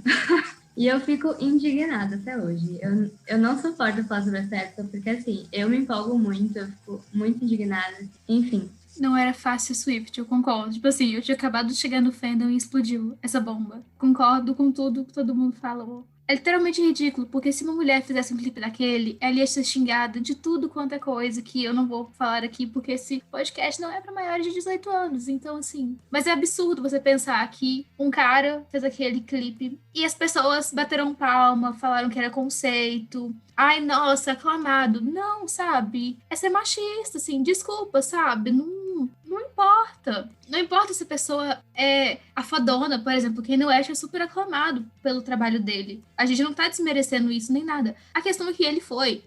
E eu fico indignada até hoje. Eu não suporto falar sobre essa época, porque assim, eu me empolgo muito, eu fico muito indignada. Enfim. Não era fácil Swift, eu concordo. Tipo assim, eu tinha acabado de chegar no fandom e explodiu essa bomba. Concordo com tudo que todo mundo falou. É literalmente ridículo, porque se uma mulher fizesse um clipe daquele, ela ia ser xingada de tudo quanto é coisa que eu não vou falar aqui, porque esse podcast não é para maiores de 18 anos. Então, assim. Mas é absurdo você pensar que um cara fez aquele clipe e as pessoas bateram palma, falaram que era conceito. Ai, nossa, aclamado. Não, sabe? É ser machista, assim. Desculpa, sabe? Não importa. Não importa se a pessoa é a fadona, por exemplo. Kanye West é super aclamado pelo trabalho dele. A gente não tá desmerecendo isso nem nada. A questão é que ele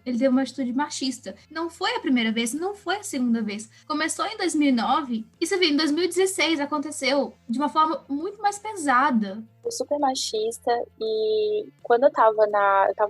teve uma atitude machista. Não foi a primeira vez, não foi a segunda vez. Começou em 2009 e você vê, em 2016 aconteceu de uma forma muito mais pesada. Super machista, e quando eu tava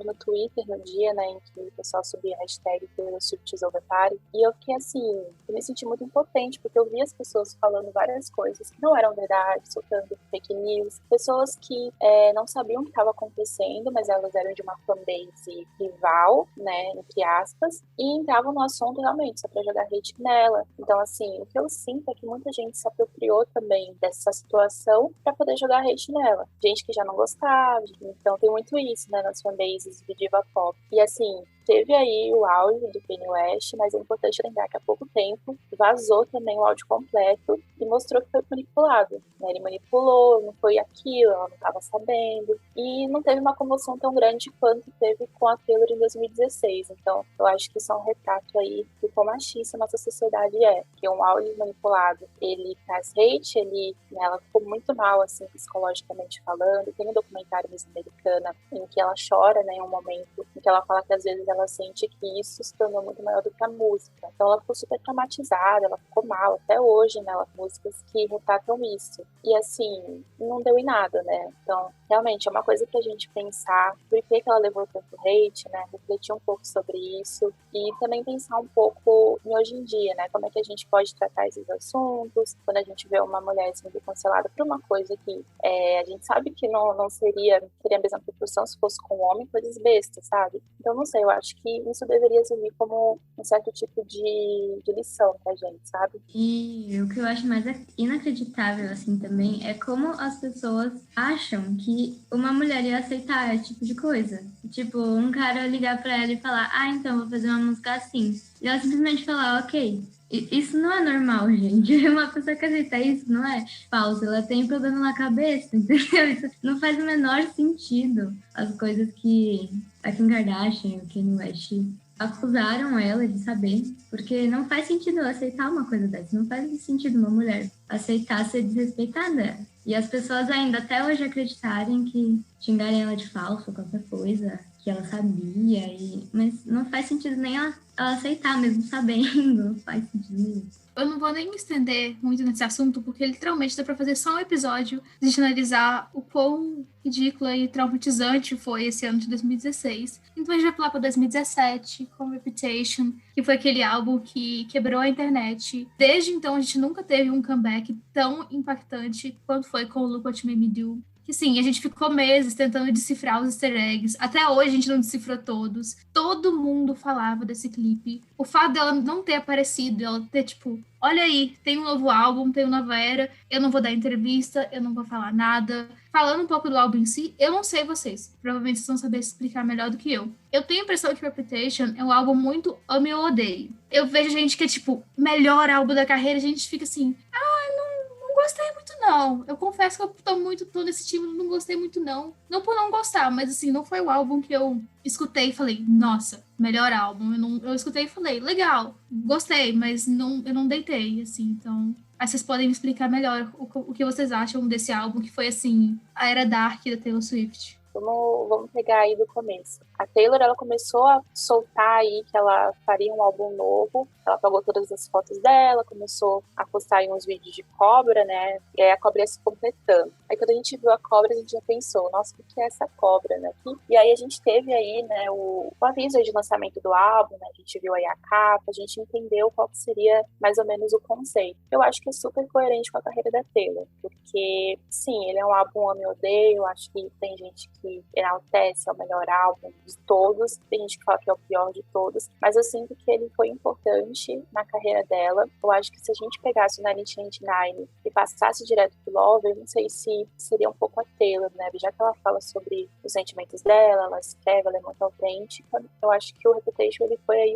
no Twitter no dia, né, em que o pessoal subia a hashtag #SwiftIsOverParty, e eu fiquei assim, eu me senti muito impotente, porque eu vi as pessoas falando várias coisas que não eram verdade, soltando fake news, pessoas que não sabiam o que estava acontecendo, mas elas eram de uma fanbase rival, né, entre aspas, e entravam no assunto realmente, só pra jogar hate nela. Então, assim, o que eu sinto é que muita gente se apropriou também dessa situação pra poder jogar hate nela. Gente que já não gostava, então tem muito isso, né, nas fanbases de diva pop. E assim, teve aí o áudio do Kanye West, mas é importante lembrar que há pouco tempo vazou também o áudio completo e mostrou que foi manipulado, né? Ele manipulou, não foi aquilo, ela não estava sabendo, e não teve uma comoção tão grande quanto teve com a Taylor em 2016. Então, eu acho que isso é um retrato aí do quão machista a nossa sociedade é, que um áudio manipulado, ele traz hate, né, ela ficou muito mal, assim, psicologicamente falando. Tem um documentário Miss Americana em que ela chora, né, em um momento em que ela fala que às vezes ela sente que isso se tornou muito maior do que a música. Então ela ficou super traumatizada, ela ficou mal. Até hoje, né, ela músicas que retratam isso. E assim, não deu em nada, né? Então, realmente, é uma coisa pra gente pensar por que ela levou tanto hate, né? Refletir um pouco sobre isso e também pensar um pouco em hoje em dia, né? Como é que a gente pode tratar esses assuntos quando a gente vê uma mulher sendo cancelada por uma coisa que a gente sabe que não seria a mesma proporção se fosse com um homem, coisas bestas, sabe? Então, não sei, eu acho que isso deveria servir como um certo tipo de lição pra gente, sabe? E o que eu acho mais inacreditável, assim, também, é como as pessoas acham que uma mulher ia aceitar esse tipo de coisa. Tipo, um cara ligar pra ela e falar, então, vou fazer uma música assim. E ela simplesmente falar, ok. Isso não é normal, gente. Uma pessoa que aceita isso não é falso. Ela tem problema na cabeça, entendeu? Isso não faz o menor sentido. As coisas que a Kim Kardashian e o Kanye West acusaram ela de saber, porque não faz sentido ela aceitar uma coisa dessa. Não faz sentido uma mulher aceitar ser desrespeitada. E as pessoas ainda até hoje acreditarem que xingarem ela de falso, qualquer coisa, que ela sabia, mas não faz sentido nem ela ela aceitar mesmo sabendo, faz sentido. Eu não vou nem me estender muito nesse assunto, porque literalmente dá pra fazer só um episódio de gente analisar o quão ridícula e traumatizante foi esse ano de 2016. Então a gente vai pular pra 2017, com Reputation, que foi aquele álbum que quebrou a internet. Desde então a gente nunca teve um comeback tão impactante quanto foi com o Look What You Made Me Do. Que sim, a gente ficou meses tentando decifrar os easter eggs. Até hoje a gente não decifrou todos. Todo mundo falava desse clipe. O fato dela não ter aparecido, ela ter tipo, olha aí, tem um novo álbum, tem uma nova era, eu não vou dar entrevista, eu não vou falar nada. Falando um pouco do álbum em si, eu não sei vocês. Provavelmente vocês vão saber explicar melhor do que eu. Eu tenho a impressão que Reputation é um álbum muito ame ou odeio. Eu vejo gente que é tipo, melhor álbum da carreira, a gente fica assim, não gostei muito, não. Eu confesso que eu tô nesse time, não gostei muito, não. Não por não gostar, mas assim, não foi o álbum que eu escutei e falei, nossa, melhor álbum. Eu escutei e falei, legal, gostei, mas eu não deitei, assim, então. Aí vocês podem me explicar melhor o que vocês acham desse álbum, que foi, assim, a era dark da Taylor Swift. Vamos pegar aí do começo. A Taylor, ela começou a soltar aí que ela faria um álbum novo. Ela pegou todas as fotos dela, começou a postar aí uns vídeos de cobra, né? E aí a cobra ia se completando. Aí quando a gente viu a cobra, a gente já pensou, nossa, o que é essa cobra, né? E aí a gente teve aí, né, o aviso aí de lançamento do álbum, né? A gente viu aí a capa, a gente entendeu qual que seria mais ou menos o conceito. Eu acho que é super coerente com a carreira da Taylor, porque, sim, ele é um álbum ame ou odeio, eu acho que tem gente que enaltece, é o melhor álbum de todos, tem gente que fala que é o pior de todos, mas eu sinto que ele foi importante na carreira dela. Eu acho que se a gente pegasse o 1989 e passasse direto pro Love, eu não sei se seria um pouco a Taylor, né? Já que ela fala sobre os sentimentos dela, ela escreve, ela é muito autêntica. Eu acho que o Reputation, ele foi aí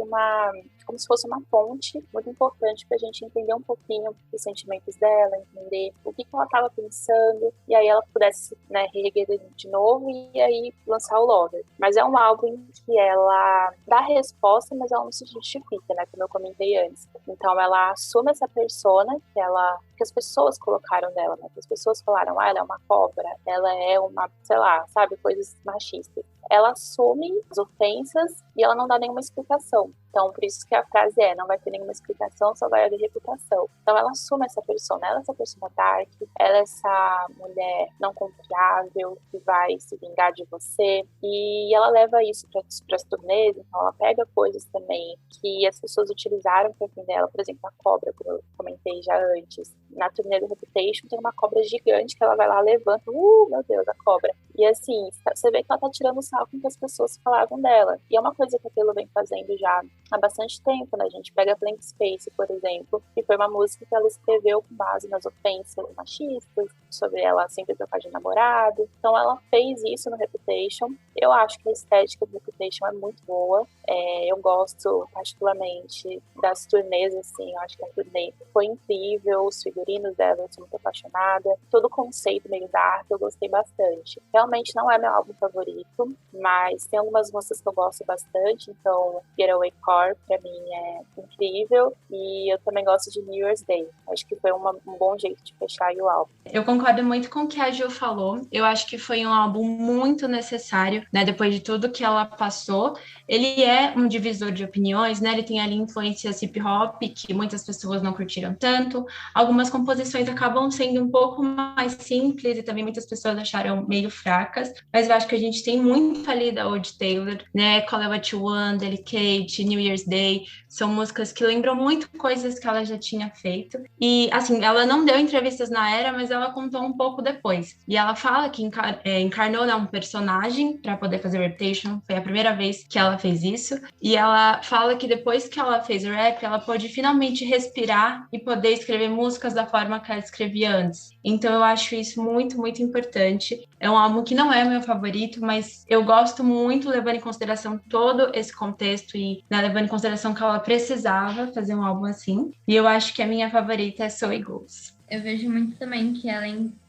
como se fosse uma ponte muito importante pra gente entender um pouquinho os sentimentos dela, entender o que ela estava pensando, e aí ela pudesse, né, reerguer de novo e aí lançar o Lover. Mas é um álbum que ela dá resposta, mas ela não se justifica, né, como eu comentei antes. Então ela assume essa persona que as pessoas colocaram dela, né, que as pessoas falaram, ela é uma cobra, ela é uma, sei lá, sabe, coisas machistas. Ela assume as ofensas e ela não dá nenhuma explicação. Então, por isso que a frase não vai ter nenhuma explicação, só vai haver reputação. Então, ela assume essa persona, ela é essa persona dark, ela é essa mulher não confiável, que vai se vingar de você, e ela leva isso para as turnês, então ela pega coisas também que as pessoas utilizaram para fim dela, por exemplo, a cobra, como eu comentei já antes. Na turnê do Reputation tem uma cobra gigante que ela vai lá, levanta, meu Deus, a cobra. E assim, você vê que ela tá tirando o sarro com que as pessoas falavam dela. E é uma coisa que a Taylor vem fazendo já há bastante tempo, né? A gente pega Blank Space, por exemplo, que foi uma música que ela escreveu com base nas ofensas machistas, sobre ela sempre trocar de namorado. Então ela fez isso no Reputation. Eu acho que a estética do Reputation é muito boa. Eu gosto particularmente das turnês, assim, eu acho que a turnê foi incrível, os figurinos dela, eu sou muito apaixonada. Todo o conceito meio dark, eu gostei bastante. Realmente não é meu álbum favorito, mas tem algumas músicas que eu gosto bastante, então Getaway Car pra mim é incrível, e eu também gosto de New Year's Day. Acho que foi um bom jeito de fechar aí o álbum. Eu concordo muito com o que a Gil falou. Eu acho que foi um álbum muito necessário, né? Depois de tudo que ela passou. Ele é um divisor de opiniões, né? Ele tem ali influências hip hop que muitas pessoas não curtiram tanto. Algumas composições acabam sendo um pouco mais simples e também muitas pessoas acharam meio fracas. Mas eu acho que a gente tem muito ali da Old Taylor, né? Call It What You Want, Delicate, New Year's Day. São músicas que lembram muito coisas que ela já tinha feito. E, assim, ela não deu entrevistas na era, mas ela contou um pouco depois. E ela fala que encarnou, né, um personagem para poder fazer Reputation. Foi a primeira vez que ela fez isso. E ela fala que depois que ela fez rap, ela pôde finalmente respirar e poder escrever músicas da forma que ela escrevia antes. Então eu acho isso muito, muito importante. É um álbum que não é meu favorito, mas eu gosto muito, levando em consideração todo esse contexto e, né, levando em consideração que ela precisava fazer um álbum assim. E eu acho que a minha favorita é So It Goes. Eu vejo muito também que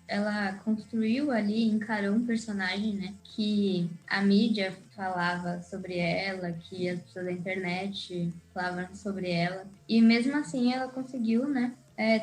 ela construiu ali, encarou um personagem, né? Que a mídia falava sobre ela, que as pessoas da internet falavam sobre ela. E mesmo assim ela conseguiu, né?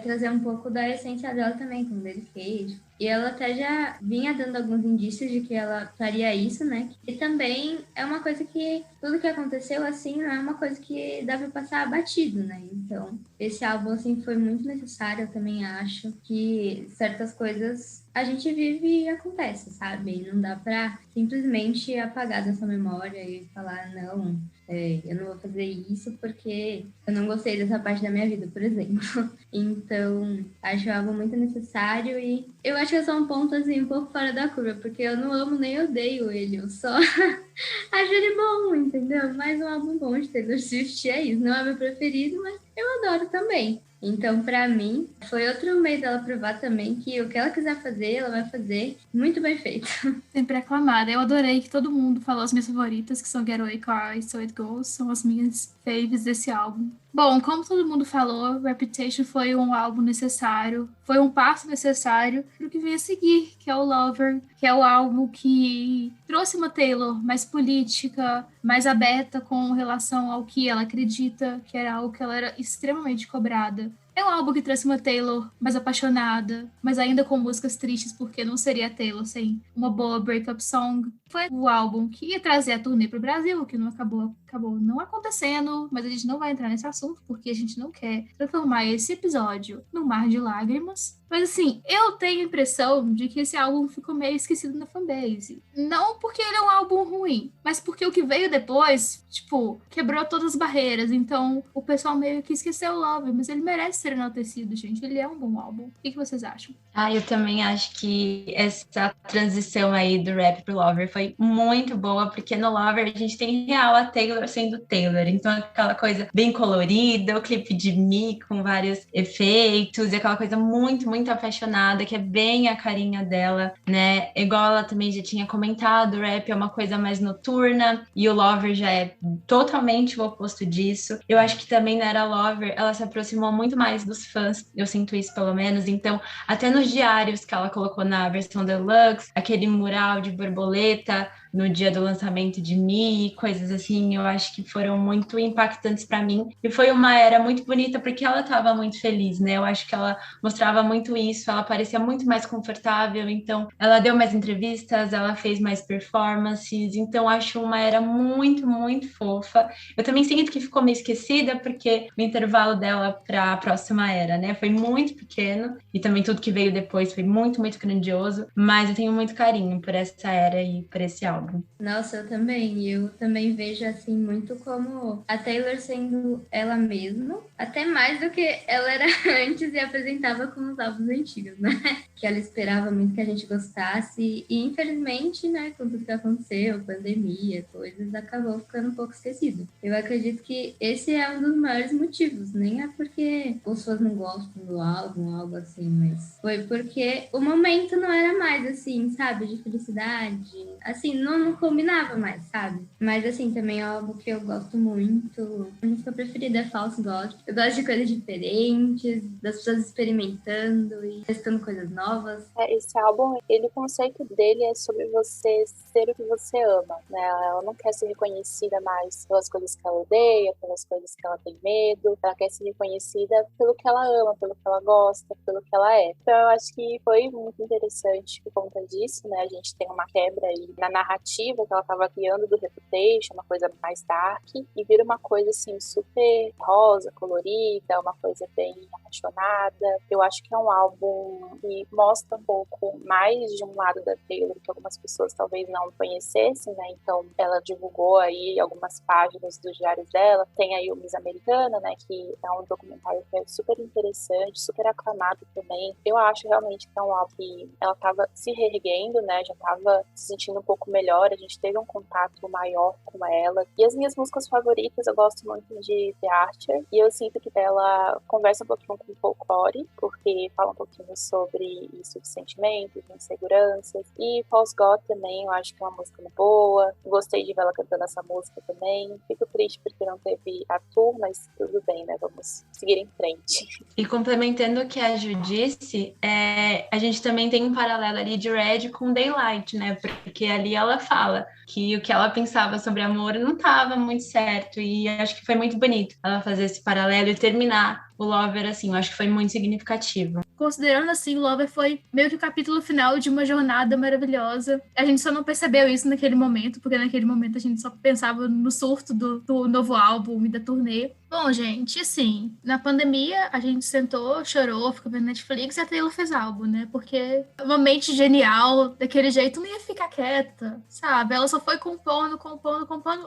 trazer um pouco da essência dela também, como ele fez. E ela até já vinha dando alguns indícios de que ela faria isso, né? E também é uma coisa que tudo que aconteceu, assim, não é uma coisa que dá pra passar batido, né? Então, esse álbum, assim, foi muito necessário. Eu também acho que certas coisas a gente vive e acontece, sabe? E não dá pra simplesmente apagar dessa memória e falar, não, eu não vou fazer isso porque eu não gostei dessa parte da minha vida, por exemplo. Então, acho o álbum muito necessário e eu acho que eu sou um ponto, assim, um pouco fora da curva, porque eu não amo nem odeio ele, eu só acho ele bom, entendeu? Mais um álbum bom de Taylor Swift, é isso. Não é meu preferido, mas eu adoro também. Então, pra mim, foi outro meio dela provar também que o que ela quiser fazer, ela vai fazer muito bem feito. Sempre aclamada. Eu adorei que todo mundo falou as minhas favoritas, que são Getaway Car e So It Goes, são as minhas faves desse álbum. Bom, como todo mundo falou, Reputation foi um álbum necessário, foi um passo necessário para o que vem a seguir, que é o Lover, que é o álbum que trouxe uma Taylor mais política, mais aberta com relação ao que ela acredita, que era algo que ela era extremamente cobrada. É um álbum que trouxe uma Taylor mais apaixonada, mas ainda com músicas tristes, porque não seria a Taylor sem uma boa breakup song. Foi o álbum que ia trazer a turnê para o Brasil, que não acabou não acontecendo, mas a gente não vai entrar nesse assunto, porque a gente não quer transformar esse episódio num mar de lágrimas. Mas assim, eu tenho a impressão de que esse álbum ficou meio esquecido na fanbase. Não porque ele é um álbum ruim, mas porque o que veio depois, tipo, quebrou todas as barreiras. Então, o pessoal meio que esqueceu o Love, mas ele merece ser enaltecido, gente. Ele é um bom álbum. O que vocês acham? Eu também acho que essa transição aí do rap pro Lover foi muito boa, porque no Lover a gente tem real a Taylor sendo Taylor, então aquela coisa bem colorida, o clipe de Me com vários efeitos, e aquela coisa muito, muito apaixonada, que é bem a carinha dela, né? Igual ela também já tinha comentado, o rap é uma coisa mais noturna, e o Lover já é totalmente o oposto disso. Eu acho que também na era Lover, ela se aproximou muito mais dos fãs, eu sinto isso pelo menos, então até nos diários que ela colocou na versão deluxe, aquele mural de borboleta no dia do lançamento de Me, coisas assim, eu acho que foram muito impactantes para mim. E foi uma era muito bonita porque ela estava muito feliz, né? Eu acho que ela mostrava muito isso, ela parecia muito mais confortável, então ela deu mais entrevistas, ela fez mais performances, então acho uma era muito, muito fofa. Eu também sinto que ficou meio esquecida porque o intervalo dela para a próxima era, né? Foi muito pequeno e também tudo que veio depois foi muito, muito grandioso, mas eu tenho muito carinho por essa era e por esse álbum. Nossa, eu também vejo assim muito como a Taylor sendo ela mesma, até mais do que ela era antes e apresentava com os álbuns antigos, né? Que ela esperava muito que a gente gostasse e infelizmente, né, com tudo que aconteceu, pandemia, coisas, acabou ficando um pouco esquecido. Eu acredito que esse é um dos maiores motivos, nem é porque os fãs não gostam do álbum, algo assim, mas foi porque o momento não era mais assim, sabe, de felicidade, assim, não combinava mais, sabe? Mas, assim, também é algo que eu gosto muito. A música preferida é False God. Eu gosto de coisas diferentes, das pessoas experimentando e testando coisas novas. Esse álbum, o conceito dele é sobre você ser o que você ama, né? Ela não quer ser reconhecida mais pelas coisas que ela odeia, pelas coisas que ela tem medo. Ela quer ser reconhecida pelo que ela ama, pelo que ela gosta, pelo que ela é. Então, eu acho que foi muito interessante por conta disso, né? A gente tem uma quebra aí na narrativa que ela estava criando do Reputation, uma coisa mais dark, e vira uma coisa assim super rosa, colorida, uma coisa bem apaixonada. Eu acho que é um álbum que mostra um pouco mais de um lado da Taylor que algumas pessoas talvez não conhecessem, né? Então ela divulgou aí algumas páginas dos diários dela. Tem aí o Miss Americana, né? Que é um documentário que é super interessante, super aclamado também. Eu acho realmente que é um álbum que ela estava se reerguendo, né? Já estava se sentindo um pouco melhor, a gente teve um contato maior com ela. E as minhas músicas favoritas, eu gosto muito de The Archer, e eu sinto que ela conversa um pouquinho com o folclore, porque fala um pouquinho sobre isso de sentimentos, de inseguranças. E False God também, eu acho que é uma música muito boa. Gostei de ver ela cantando essa música também. Fico triste porque não teve a tour, mas tudo bem, né? Vamos seguir em frente. E complementando o que a Ju disse, a gente também tem um paralelo ali de Red com Daylight, né? Porque ali ela fala que o que ela pensava sobre amor não estava muito certo, e acho que foi muito bonito ela fazer esse paralelo e terminar o Lover, assim, eu acho que foi muito significativo. Considerando assim, o Lover foi meio que o capítulo final de uma jornada maravilhosa. A gente só não percebeu isso naquele momento, porque naquele momento a gente só pensava no surto do novo álbum e da turnê. Bom, gente, assim, na pandemia a gente sentou, chorou, ficou vendo Netflix e a Taylor fez álbum, né? Porque uma mente genial, daquele jeito, não ia ficar quieta, sabe? Ela só foi compondo.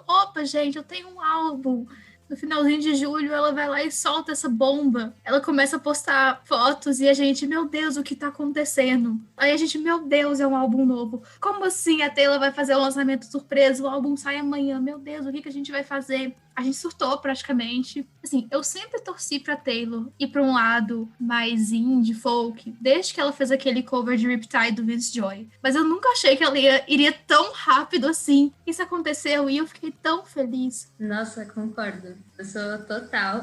Opa, gente, eu tenho um álbum. No finalzinho de julho, ela vai lá e solta essa bomba. Ela começa a postar fotos e a gente, meu Deus, o que tá acontecendo? Aí a gente, meu Deus, é um álbum novo. Como assim a Taylor vai fazer o lançamento surpresa? O álbum sai amanhã. Meu Deus, o que a gente vai fazer? A gente surtou praticamente. Assim, eu sempre torci pra Taylor ir pra um lado mais indie, folk, desde que ela fez aquele cover de Riptide do Vince Joy. Mas eu nunca achei que ela iria tão rápido assim. Isso aconteceu e eu fiquei tão feliz. Nossa, concordo. Eu sou total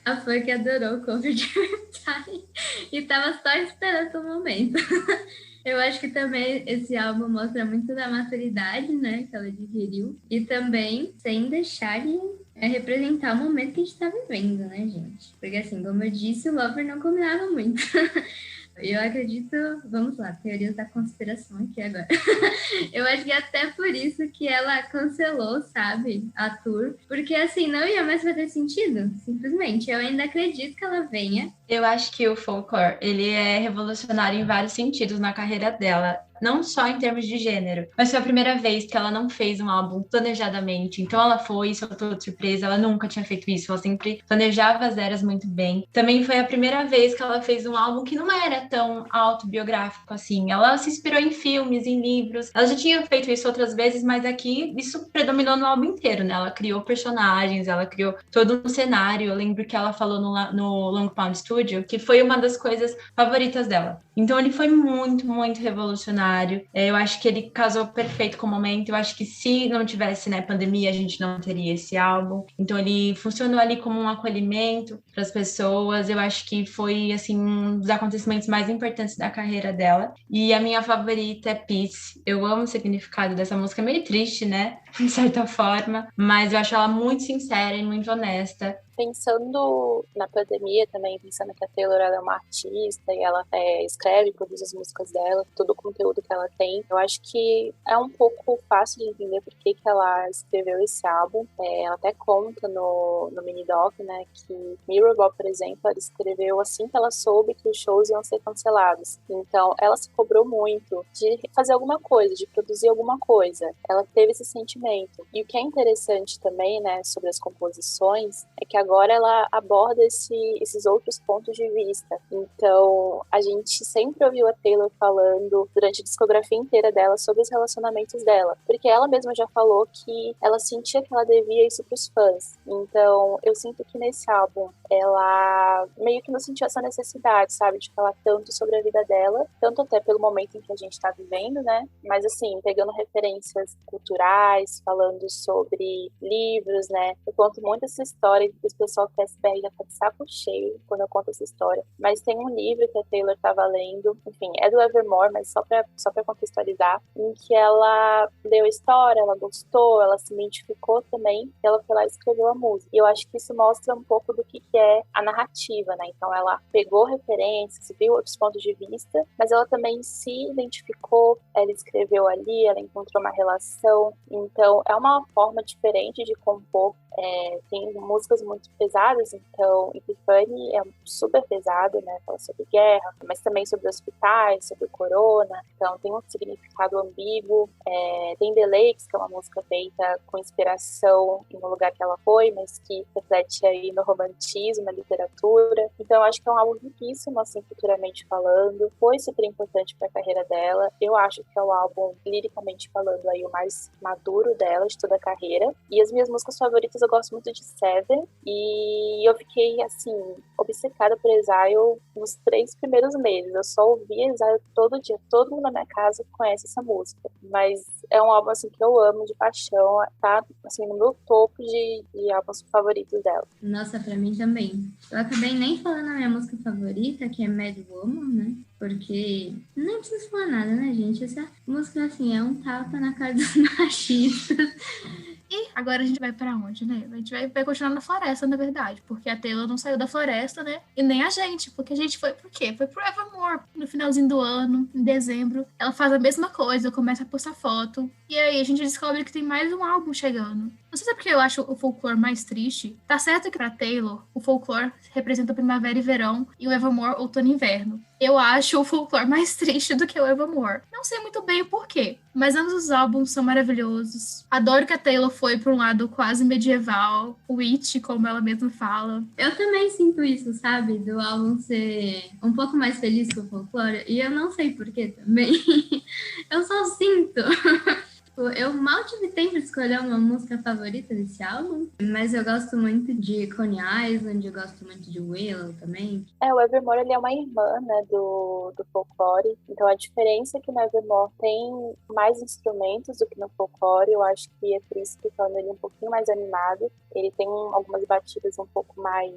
a fã que adorou o cover de Riptide e tava só esperando o momento. Eu acho que também esse álbum mostra muito da maturidade, né, que ela adquiriu. E também sem deixar de representar o momento que a gente tá vivendo, né, gente? Porque assim, como eu disse, o Lover não combinava muito. Eu acredito, vamos lá, teorias da conspiração aqui agora. Eu acho que até por isso que ela cancelou, sabe, a tour. Porque assim, não ia mais fazer sentido, simplesmente. Eu ainda acredito que ela venha. Eu acho que o Folklore, ele é revolucionário em vários sentidos na carreira dela. Não só em termos de gênero, mas foi a primeira vez que ela não fez um álbum planejadamente. Então ela foi, soltou de surpresa, ela nunca tinha feito isso, ela sempre planejava as eras muito bem. Também foi a primeira vez que ela fez um álbum que não era tão autobiográfico assim. Ela se inspirou em filmes, em livros. Ela já tinha feito isso outras vezes, mas aqui isso predominou no álbum inteiro, né? Ela criou personagens, ela criou todo um cenário. Eu lembro que ela falou no Long Pond Studio que foi uma das coisas favoritas dela. Então ele foi muito, muito revolucionário. Eu acho que ele casou perfeito com o momento. Eu acho que se não tivesse, né, pandemia, a gente não teria esse álbum. Então ele funcionou ali como um acolhimento para as pessoas. Eu acho que foi, assim, um dos acontecimentos mais importantes da carreira dela. E a minha favorita é Peace. Eu amo o significado dessa música, meio triste, né, de certa forma, mas eu acho ela muito sincera e muito honesta. Pensando na pandemia também, pensando que a Taylor ela é uma artista e ela escreve, produz as músicas dela, todo o conteúdo que ela tem, eu acho que é um pouco fácil de entender por que ela escreveu esse álbum. Ela até conta no mini-doc, né, que Mirrorball, por exemplo, ela escreveu assim que ela soube que os shows iam ser cancelados. Então, ela se cobrou muito de fazer alguma coisa, de produzir alguma coisa. Ela teve esse sentimento. E o que é interessante também, né, sobre as composições, é que agora ela aborda esses outros pontos de vista. Então, a gente sempre ouviu a Taylor falando durante a discografia inteira dela sobre os relacionamentos dela, porque ela mesma já falou que ela sentia que ela devia isso pros fãs. Então, eu sinto que nesse álbum ela meio que não sentiu essa necessidade, sabe, de falar tanto sobre a vida dela, tanto até pelo momento em que a gente tá vivendo, né, mas assim, pegando referências culturais, falando sobre livros, né, eu conto muito essa história que o pessoal do SBR já tá de saco cheio quando eu conto essa história. Mas tem um livro que a Taylor tava lendo, enfim, é do Evermore, mas só pra contextualizar, em que ela leu a história, ela gostou, ela se identificou também, e ela foi lá e escreveu a música. E eu acho que isso mostra um pouco do que é a narrativa, né? Então ela pegou referências, viu outros pontos de vista, mas ela também se identificou, ela escreveu ali, ela encontrou uma relação. Então é uma forma diferente de compor. Tem músicas muito pesadas, então Epiphany é super pesado, né? Fala sobre guerra, mas também sobre hospitais, sobre o corona, então tem um significado ambíguo. Tem The Lakes, que é uma música feita com inspiração no lugar que ela foi, mas que reflete aí no romantismo, na literatura. Então eu acho que é um álbum riquíssimo, assim, futuramente falando, foi super importante para a carreira dela. Eu acho que é o álbum, liricamente falando, aí o mais maduro dela, de toda a carreira. E as minhas músicas favoritas, eu gosto muito de Seven, e eu fiquei, assim, obcecada por Exile nos 3 primeiros meses. Eu só ouvia Exile todo dia, todo mundo na minha casa conhece essa música. Mas é um álbum, assim, que eu amo de paixão, tá, assim, no meu topo de álbuns favoritos dela. Nossa, pra mim também. Eu acabei nem falando a minha música favorita, que é Mad Woman, né? Porque não precisa falar nada, né, gente? Essa música, assim, é um tapa na cara dos machistas. E agora a gente vai pra onde, né? A gente vai continuar na floresta, na verdade, porque a Taylor não saiu da floresta, né? E nem a gente, porque a gente foi pro quê? Foi pro Evermore, no finalzinho do ano, em dezembro. Ela faz a mesma coisa, começa a postar foto, e aí a gente descobre que tem mais um álbum chegando. Não sei se é porque eu acho o folclore mais triste. Tá certo que pra Taylor, o folclore representa primavera e verão, e o Evermore outono e inverno. Eu acho o folclore mais triste do que o Evermore. Não sei muito bem o porquê, mas ambos os álbuns são maravilhosos. Adoro que a Taylor foi para um lado quase medieval, witch, como ela mesma fala. Eu também sinto isso, sabe? Do álbum ser um pouco mais feliz que o folclore. E eu não sei porquê também. Eu só sinto. Eu mal tive tempo de escolher uma música favorita desse álbum, mas eu gosto muito de Coney Island, eu gosto muito de Willow também. O Evermore, ele é uma irmã, né, do folclore, então a diferença é que no Evermore tem mais instrumentos do que no folclore, eu acho que é por isso que torna ele um pouquinho mais animado, ele tem algumas batidas um pouco mais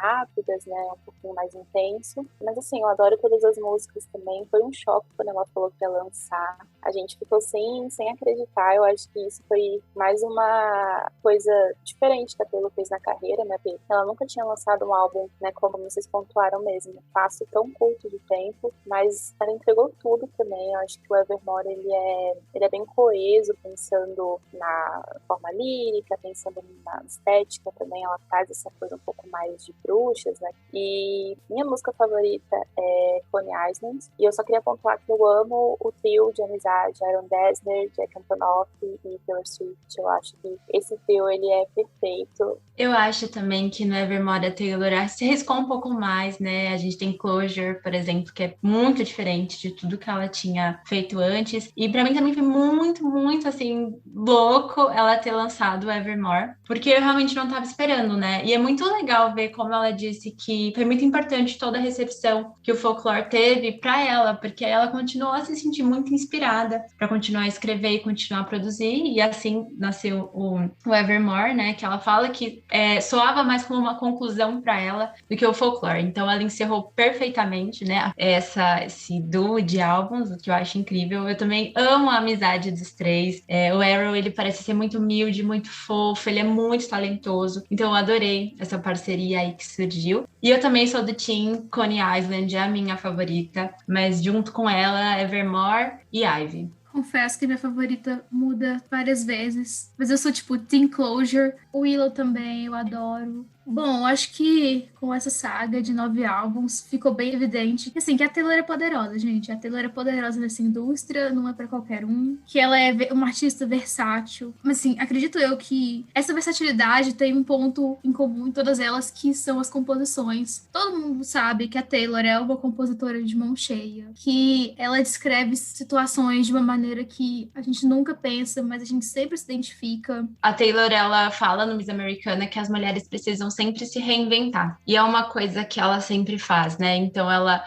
rápidas, né, um pouquinho mais intenso, mas assim, eu adoro todas as músicas também, foi um choque quando ela falou que ia lançar, a gente ficou sem acreditar, eu acho que isso foi mais uma coisa diferente que a Taylor fez na carreira, né, porque ela nunca tinha lançado um álbum, né, como vocês pontuaram mesmo, um espaço tão curto de tempo, mas ela entregou tudo também, eu acho que o Evermore, ele é bem coeso, pensando na forma lírica, pensando na estética também, ela traz essa coisa um pouco mais de bruxas, né, e minha música favorita é Coney Island, e eu só queria pontuar que eu amo o trio de amizade, Aaron Dessner, Jack Antonoff e Taylor Swift. Eu acho que esse trio, ele é perfeito. Eu acho também que no Evermore a Taylor se arriscou um pouco mais, né? A gente tem Closure, por exemplo, que é muito diferente de tudo que ela tinha feito antes. E pra mim também foi muito, muito, assim, louco ela ter lançado o Evermore, porque eu realmente não tava esperando, né? E é muito legal ver como ela disse que foi muito importante toda a recepção que o folclore teve pra ela, porque ela continuou a se sentir muito inspirada pra continuar a escrever e continuar a produzir, e assim nasceu o Evermore, né? Que ela fala que soava mais como uma conclusão para ela do que o folclore. Então ela encerrou perfeitamente, né? Esse duo de álbuns, o que eu acho incrível. Eu também amo a amizade dos três. O Arrow, ele parece ser muito humilde, muito fofo, ele é muito talentoso. Então eu adorei essa parceria aí que surgiu. E eu também sou do team Coney Island, é a minha favorita, mas junto com ela, Evermore e Ivy. Confesso que minha favorita muda várias vezes. Mas eu sou tipo Team Closure. O Willow também, eu adoro. Bom, acho que com essa saga de 9 álbuns ficou bem evidente que, assim, que a Taylor é poderosa, gente. A Taylor é poderosa nessa indústria, não é pra qualquer um. Que ela é uma artista versátil. Mas, assim, acredito eu que essa versatilidade tem um ponto em comum em todas elas, que são as composições. Todo mundo sabe que a Taylor é uma compositora de mão cheia. Que ela descreve situações de uma maneira que a gente nunca pensa, mas a gente sempre se identifica. A Taylor, ela fala no Miss Americana que as mulheres precisam sempre se reinventar. E é uma coisa que ela sempre faz, né? Então ela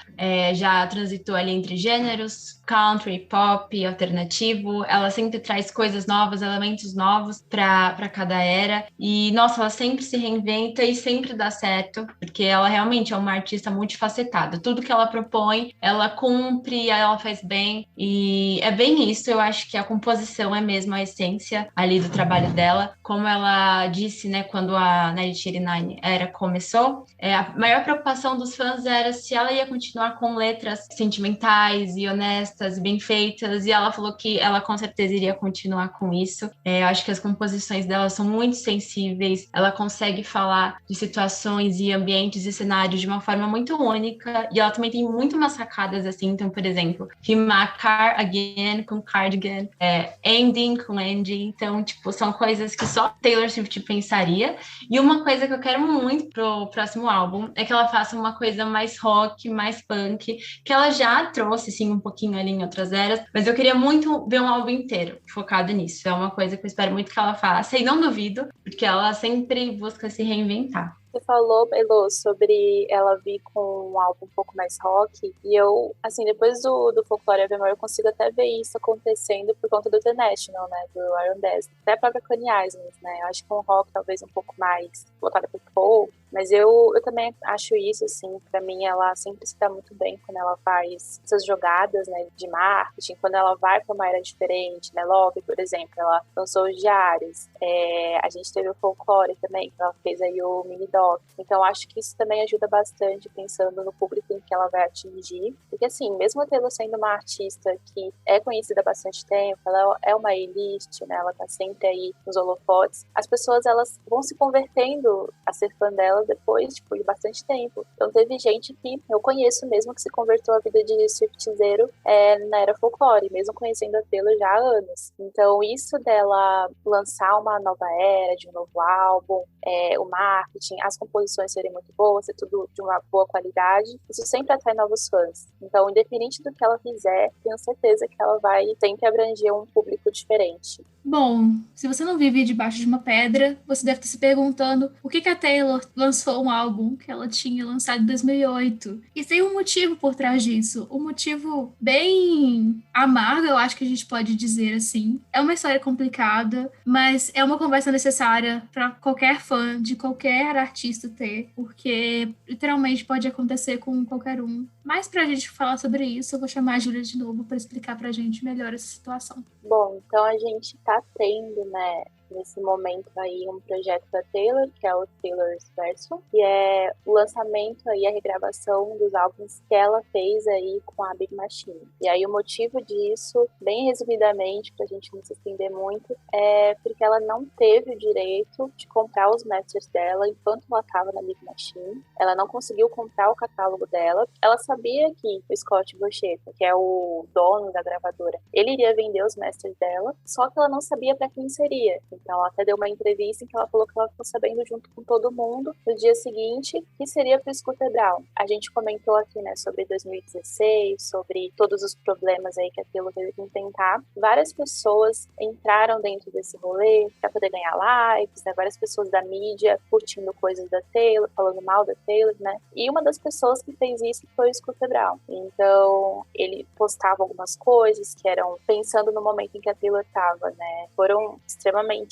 já transitou ali entre gêneros, country, pop, alternativo. Ela sempre traz coisas novas, elementos novos para cada era. E, nossa, ela sempre se reinventa e sempre dá certo, porque ela realmente é uma artista multifacetada. Tudo que ela propõe, ela cumpre, ela faz bem. E é bem isso. Eu acho que a composição é mesmo a essência ali do trabalho dela. Como ela disse, né, quando a 1989 era começou, a maior preocupação dos fãs era se ela ia continuar com letras sentimentais e honestas, bem feitas, e ela falou que ela com certeza iria continuar com isso. Eu acho que as composições dela são muito sensíveis, ela consegue falar de situações e ambientes e cenários de uma forma muito única, e ela também tem muito umas sacadas assim, então, por exemplo, rimar car again com cardigan, ending com ending, então, tipo, são coisas que só Taylor Swift pensaria. E uma coisa que eu quero muito pro próximo álbum é que ela faça uma coisa mais rock, mais punk, que ela já trouxe, sim, um pouquinho ali em outras eras, mas eu queria muito ver um álbum inteiro focado nisso. É uma coisa que eu espero muito que ela faça, e não duvido, porque ela sempre busca se reinventar. Você falou, Elô, sobre ela vir com um álbum um pouco mais rock, e eu, assim, depois do Folklore Evermore, eu consigo até ver isso acontecendo por conta do The National, né, do Iron Dance, até a própria Coney Island, né, eu acho que um rock talvez um pouco mais voltado pro folk, Mas eu também acho isso, assim, pra mim ela sempre se dá muito bem quando ela faz essas jogadas, né, de marketing, quando ela vai pra uma era diferente, né, Love, por exemplo, ela lançou os diários, a gente teve o Folklore também, que ela fez aí o mini doc, então acho que isso também ajuda bastante, pensando no público em que ela vai atingir, porque assim, mesmo a Taylor sendo uma artista que é conhecida há bastante tempo, ela é uma A-list, né, ela tá sempre aí nos holofotes, as pessoas, elas vão se convertendo a ser fã dela depois, tipo, de bastante tempo. Então teve gente que eu conheço mesmo que se converteu à vida de stripteaseiro na era folclore, mesmo conhecendo a Taylor já há anos. Então isso dela lançar uma nova era, de um novo álbum, o marketing, as composições serem muito boas, ser tudo de uma boa qualidade, isso sempre atrai novos fãs. Então, independente do que ela fizer, tenho certeza que ela vai sempre abranger um público diferente. Bom, se você não vive debaixo de uma pedra, você deve estar se perguntando por que a Taylor lançou um álbum que ela tinha lançado em 2008. E tem um motivo por trás disso. Um motivo bem amargo, eu acho que a gente pode dizer assim. É uma história complicada, mas é uma conversa necessária para qualquer fã de qualquer artista ter, porque literalmente pode acontecer com qualquer um. Mas pra gente falar sobre isso, eu vou chamar a Júlia de novo para explicar pra gente melhor essa situação. Bom, então a gente tá tendo, né, nesse momento aí um projeto da Taylor, que é o Taylor's Version, que é o lançamento aí, a regravação dos álbuns que ela fez aí com a Big Machine. E aí o motivo disso, bem resumidamente, pra gente não se estender muito, é porque ela não teve o direito de comprar os masters dela enquanto ela tava na Big Machine. Ela não conseguiu comprar o catálogo dela. Ela sabia que o Scott Borchetta, que é o dono da gravadora, ele iria vender os masters dela, só que ela não sabia para quem seria. Então ela até deu uma entrevista em que ela falou que ela ficou sabendo junto com todo mundo no dia seguinte que seria para o Scooter Braun. A gente comentou aqui, né, sobre 2016, sobre todos os problemas aí que a Taylor teve que enfrentar. Várias pessoas entraram dentro desse rolê para poder ganhar likes, né? Várias pessoas da mídia curtindo coisas da Taylor, falando mal da Taylor, né? E uma das pessoas que fez isso foi o Scooter Braun. Então ele postava algumas coisas que eram pensando no momento em que a Taylor estava, né? Foram extremamente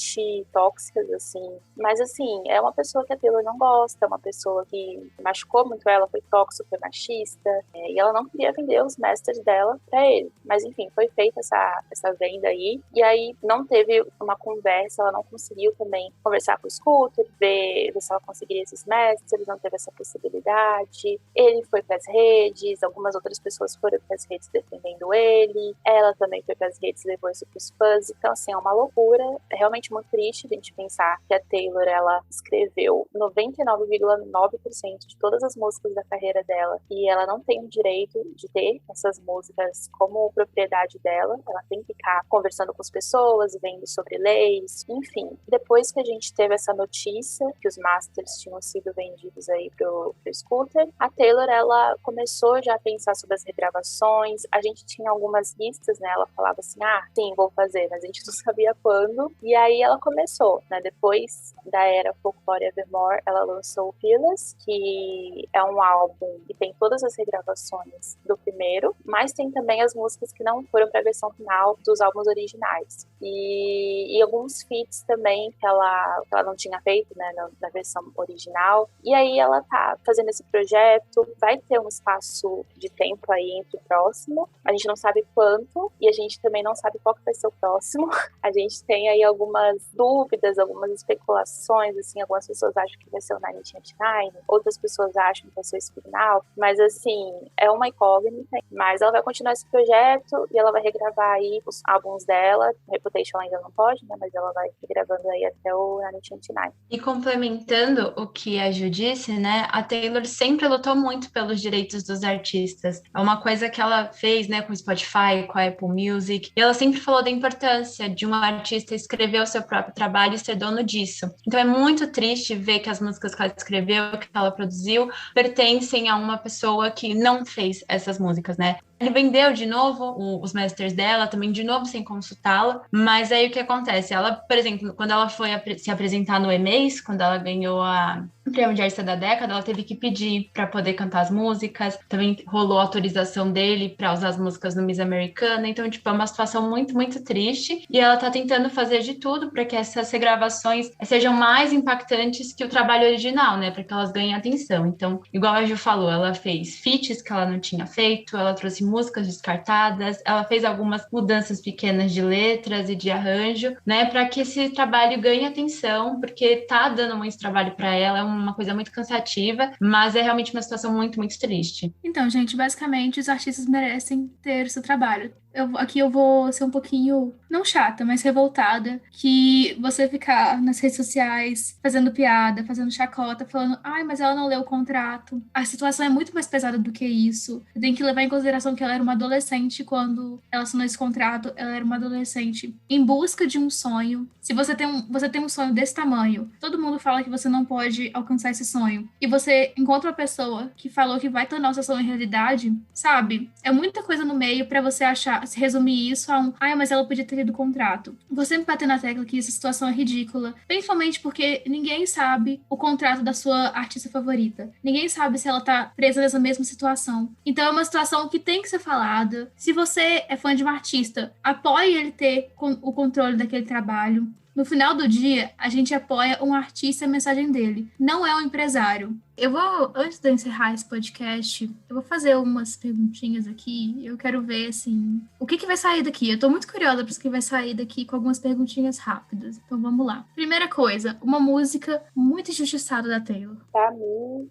tóxicas, assim. Mas, assim, é uma pessoa que a Taylor não gosta, é uma pessoa que machucou muito ela, foi tóxica, foi machista, e ela não queria vender os masters dela pra ele. Mas, enfim, foi feita essa venda aí, e aí não teve uma conversa, ela não conseguiu também conversar com o Scooter, ver se ela conseguiria esses masters, não teve essa possibilidade. Ele foi pras redes, algumas outras pessoas foram pras redes defendendo ele, ela também foi pras redes, levou isso pros fãs. Então, assim, é uma loucura, é realmente muito triste a gente pensar que a Taylor, ela escreveu 99,9% de todas as músicas da carreira dela e ela não tem o direito de ter essas músicas como propriedade dela. Ela tem que ficar conversando com as pessoas, vendo sobre leis, enfim. Depois que a gente teve essa notícia que os masters tinham sido vendidos aí pro Scooter, a Taylor, ela começou já a pensar sobre as regravações. A gente tinha algumas listas, né? Ela falava assim, sim, vou fazer, mas a gente não sabia quando. E aí ela começou, né? Depois da era Folklore Evermore, ela lançou o Fearless, que é um álbum que tem todas as regravações do primeiro, mas tem também as músicas que não foram para a versão final dos álbuns originais. E alguns feats também que ela não tinha feito, né, na versão original. E aí ela tá fazendo esse projeto, vai ter um espaço de tempo aí entre o próximo. A gente não sabe quanto, e a gente também não sabe qual que vai ser o próximo. A gente tem aí algumas dúvidas, algumas especulações, assim, algumas pessoas acham que vai ser o 1989, outras pessoas acham que vai ser o Spinal, mas assim, é uma incógnita, mas ela vai continuar esse projeto e ela vai regravar aí os álbuns dela. Reputation ainda não pode, né, mas ela vai regravando aí até o 1989. E complementando o que a Ju disse, né, a Taylor sempre lutou muito pelos direitos dos artistas. É uma coisa que ela fez, né, com o Spotify, com a Apple Music, e ela sempre falou da importância de um artista escrever o seu próprio trabalho e ser dono disso. Então é muito triste ver que as músicas que ela escreveu, que ela produziu, pertencem a uma pessoa que não fez essas músicas, né? Ele vendeu de novo os masters dela, também de novo sem consultá-la, mas aí o que acontece? Ela, por exemplo, quando ela foi se apresentar no EMAs, quando ela ganhou a o prêmio de artista da década, ela teve que pedir para poder cantar as músicas, também rolou a autorização dele para usar as músicas no Miss Americana, então, tipo, é uma situação muito, muito triste, e ela tá tentando fazer de tudo para que essas regravações sejam mais impactantes que o trabalho original, né, para que elas ganhem atenção. Então, igual a Ju falou, ela fez feats que ela não tinha feito, ela trouxe músicas descartadas, ela fez algumas mudanças pequenas de letras e de arranjo, né, para que esse trabalho ganhe atenção, porque tá dando muito trabalho para ela, é uma coisa muito cansativa, mas é realmente uma situação muito, muito triste. Então, gente, basicamente, os artistas merecem ter o seu trabalho. Aqui eu vou ser um pouquinho, não chata, mas revoltada, que você ficar nas redes sociais fazendo piada, fazendo chacota, falando, ai, mas ela não leu o contrato. A situação é muito mais pesada do que isso. Você tem que levar em consideração que ela era uma adolescente quando ela assinou esse contrato, ela era uma adolescente em busca de um sonho. Se você tem um sonho desse tamanho, todo mundo fala que você não pode alcançar esse sonho, e você encontra uma pessoa que falou que vai tornar o seu sonho em realidade, sabe? É muita coisa no meio pra você achar, se resumir isso a ai, mas ela podia ter lido o contrato. Vou sempre bater na tecla que essa situação é ridícula, principalmente porque ninguém sabe o contrato da sua artista favorita. Ninguém sabe se ela tá presa nessa mesma situação. Então é uma situação que tem que ser falada. Se você é fã de um artista, apoie ele ter o controle daquele trabalho. No final do dia, a gente apoia um artista e a mensagem dele, não é um empresário. Antes de eu encerrar esse podcast, eu vou fazer umas perguntinhas aqui. Eu quero ver, assim, o que vai sair daqui. Eu tô muito curiosa para o que vai sair daqui com algumas perguntinhas rápidas. Então, vamos lá. Primeira coisa, uma música muito injustiçada da Taylor. Pra mim,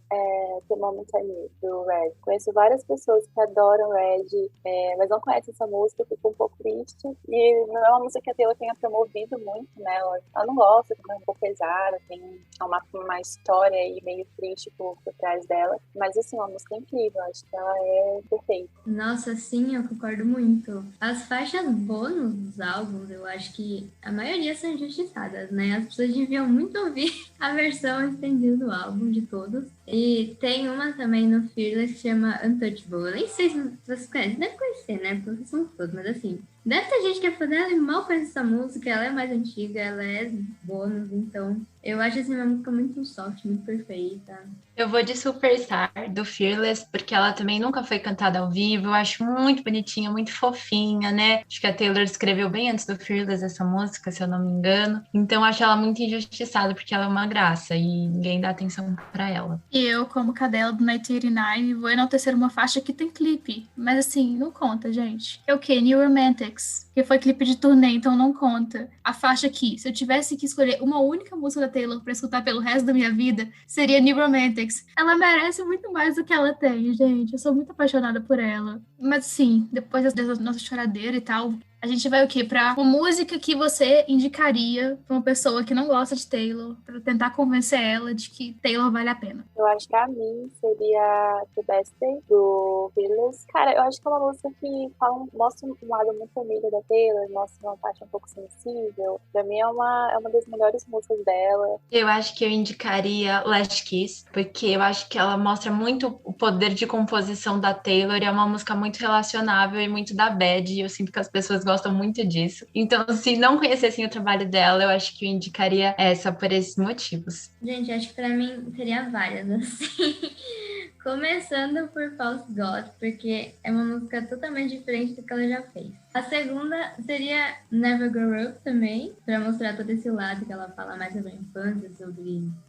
The Moment I Knew, do Red. Conheço várias pessoas que adoram Red, mas não conhecem essa música, eu fico um pouco triste. E não é uma música que a Taylor tenha promovido muito, né? Ela não gosta, é um pouco pesada, tem uma história aí meio triste por trás dela. Mas, assim, uma música incrível, acho que ela é perfeita. Nossa, sim, eu concordo muito. As faixas bônus dos álbuns, eu acho que a maioria são injustiçadas, né? As pessoas deviam muito ouvir a versão estendida do álbum, de todos. E tem uma também no Fearless que chama Untouchable. Eu nem sei se vocês conhecem, deve conhecer, né? Porque vocês são todos, mas assim, deve ter gente que é fã dela e mal conhece essa música, ela é mais antiga, ela é bônus, então eu acho assim uma música muito soft, muito perfeita. Eu vou de Superstar, do Fearless, porque ela também nunca foi cantada ao vivo. Eu acho muito bonitinha, muito fofinha, né? Acho que a Taylor escreveu bem antes do Fearless essa música, se eu não me engano. Então eu acho ela muito injustiçada, porque ela é uma graça e ninguém dá atenção pra ela. E eu, como cadela do 1989, vou enaltecer uma faixa que tem clipe. Mas assim, não conta, gente. É o quê? New Romantics. Que foi clipe de turnê, então não conta. A faixa aqui, se eu tivesse que escolher uma única música da Taylor pra escutar pelo resto da minha vida, seria New Romantics. Ela merece muito mais do que ela tem, gente. Eu sou muito apaixonada por ela. Mas sim, depois dessa nossa choradeira e tal, a gente vai o quê? Pra uma música que você indicaria pra uma pessoa que não gosta de Taylor, pra tentar convencer ela de que Taylor vale a pena. Eu acho que pra mim seria The Best Day, do Fearless. Cara, eu acho que é uma música que mostra um lado muito família da Taylor, mostra uma parte um pouco sensível. Pra mim é uma das melhores músicas dela. Eu acho que eu indicaria Last Kiss, porque eu acho que ela mostra muito o poder de composição da Taylor, e é uma música muito relacionável e muito da bad, e eu sinto que as pessoas gostam muito disso. Então, se não conhecessem o trabalho dela, eu acho que eu indicaria essa por esses motivos. Gente, acho que pra mim teria várias, assim. Começando por False God, porque é uma música totalmente diferente do que ela já fez. A segunda seria Never Grow Up também, para mostrar todo esse lado que ela fala mais sobre a infância,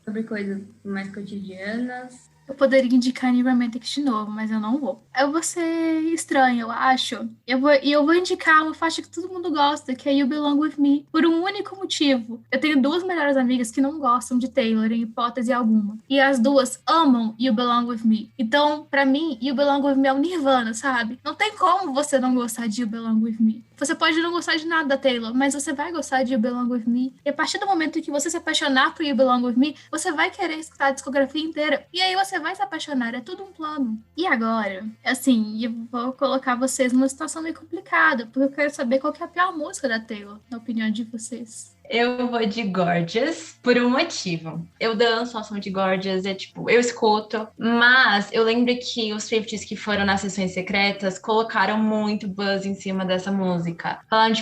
sobre coisas mais cotidianas. Eu poderia indicar New Romantics de novo, mas eu não vou. Eu vou ser estranha, eu acho. Eu vou indicar uma faixa que todo mundo gosta, que é You Belong With Me, por um único motivo. Eu tenho duas melhores amigas que não gostam de Taylor, em hipótese alguma. E as duas amam You Belong With Me. Então, pra mim, You Belong With Me é o Nirvana, sabe? Não tem como você não gostar de You Belong With Me. Você pode não gostar de nada da Taylor, mas você vai gostar de You Belong With Me. E a partir do momento em que você se apaixonar por You Belong With Me, você vai querer escutar a discografia inteira. E aí você vai se apaixonar, é tudo um plano. E agora, assim, eu vou colocar vocês numa situação meio complicada, porque eu quero saber qual que é a pior música da Taylor, na opinião de vocês. Eu vou de Gorgeous por um motivo. Eu danço ao som de Gorgeous, eu escuto, mas eu lembro que os Swifties que foram nas sessões secretas colocaram muito buzz em cima dessa música. Falando,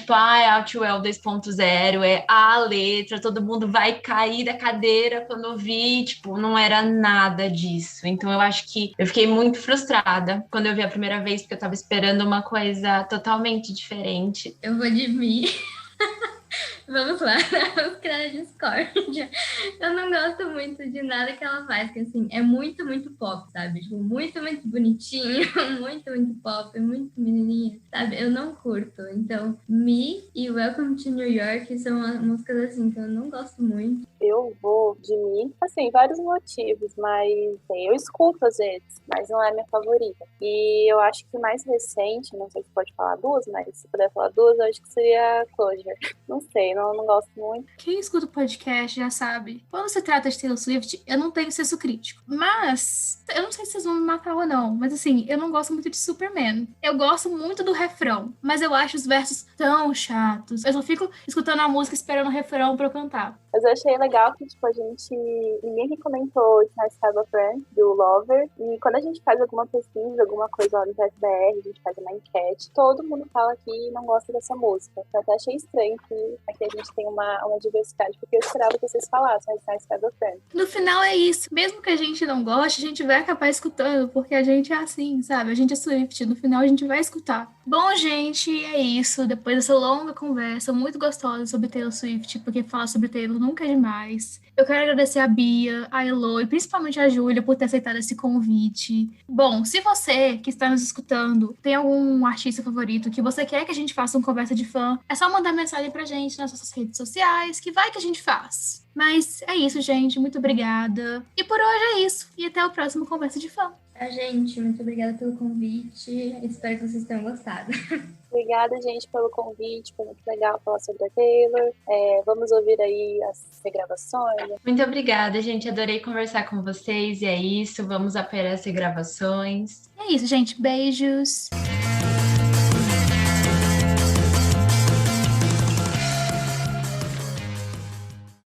Outwell 2.0, é a letra, todo mundo vai cair da cadeira quando eu vi, não era nada disso. Então eu acho que eu fiquei muito frustrada quando eu vi a primeira vez, porque eu tava esperando uma coisa totalmente diferente. Eu vou de mim. Vamos lá, vamos criar discórdia. Eu não gosto muito de nada que ela faz, que assim, é muito, muito pop, sabe? Muito, muito bonitinho, muito, muito pop, muito menininha, sabe? Eu não curto. Então, Me e Welcome to New York são músicas assim que eu não gosto muito. Eu vou de mim, assim, vários motivos, mas eu escuto às vezes, mas não é a minha favorita. E eu acho que mais recente, não sei se pode falar duas, mas se puder falar duas, eu acho que seria Closure. Não sei, não gosto muito. Quem escuta o podcast já sabe. Quando se trata de Taylor Swift, eu não tenho senso crítico. Mas, eu não sei se vocês vão me matar ou não, mas assim, eu não gosto muito de Superman. Eu gosto muito do refrão, mas eu acho os versos tão chatos. Eu só fico escutando a música esperando o refrão pra eu cantar. Mas eu achei legal que, ninguém que comentou Nice Have a Friend, do Lover, e quando a gente faz alguma pesquisa, alguma coisa lá no PFBR, a gente faz uma enquete, todo mundo fala que não gosta dessa música. Eu até achei estranho que aqui a gente tem uma diversidade, porque eu esperava que vocês falassem Nice Have a Friend. No final é isso. Mesmo que a gente não goste, a gente vai acabar escutando, porque a gente é assim, sabe? A gente é Swift, no final a gente vai escutar. Bom, gente, é isso. Depois dessa longa conversa muito gostosa sobre Taylor Swift, porque falar sobre Taylor nunca é demais. Eu quero agradecer a Bia, a Elo e principalmente a Júlia por ter aceitado esse convite. Bom, se você que está nos escutando tem algum artista favorito que você quer que a gente faça uma conversa de fã, é só mandar mensagem pra gente nas nossas redes sociais, que vai que a gente faz. Mas é isso, gente. Muito obrigada. E por hoje é isso. E até o próximo Conversa de Fã. Gente, muito obrigada pelo convite. Espero que vocês tenham gostado. Obrigada, gente, pelo convite. Foi muito legal falar sobre a Taylor. Vamos ouvir aí as regravações. Muito obrigada, gente. Adorei conversar com vocês. E é isso. Vamos apoiar as regravações. É isso, gente. Beijos.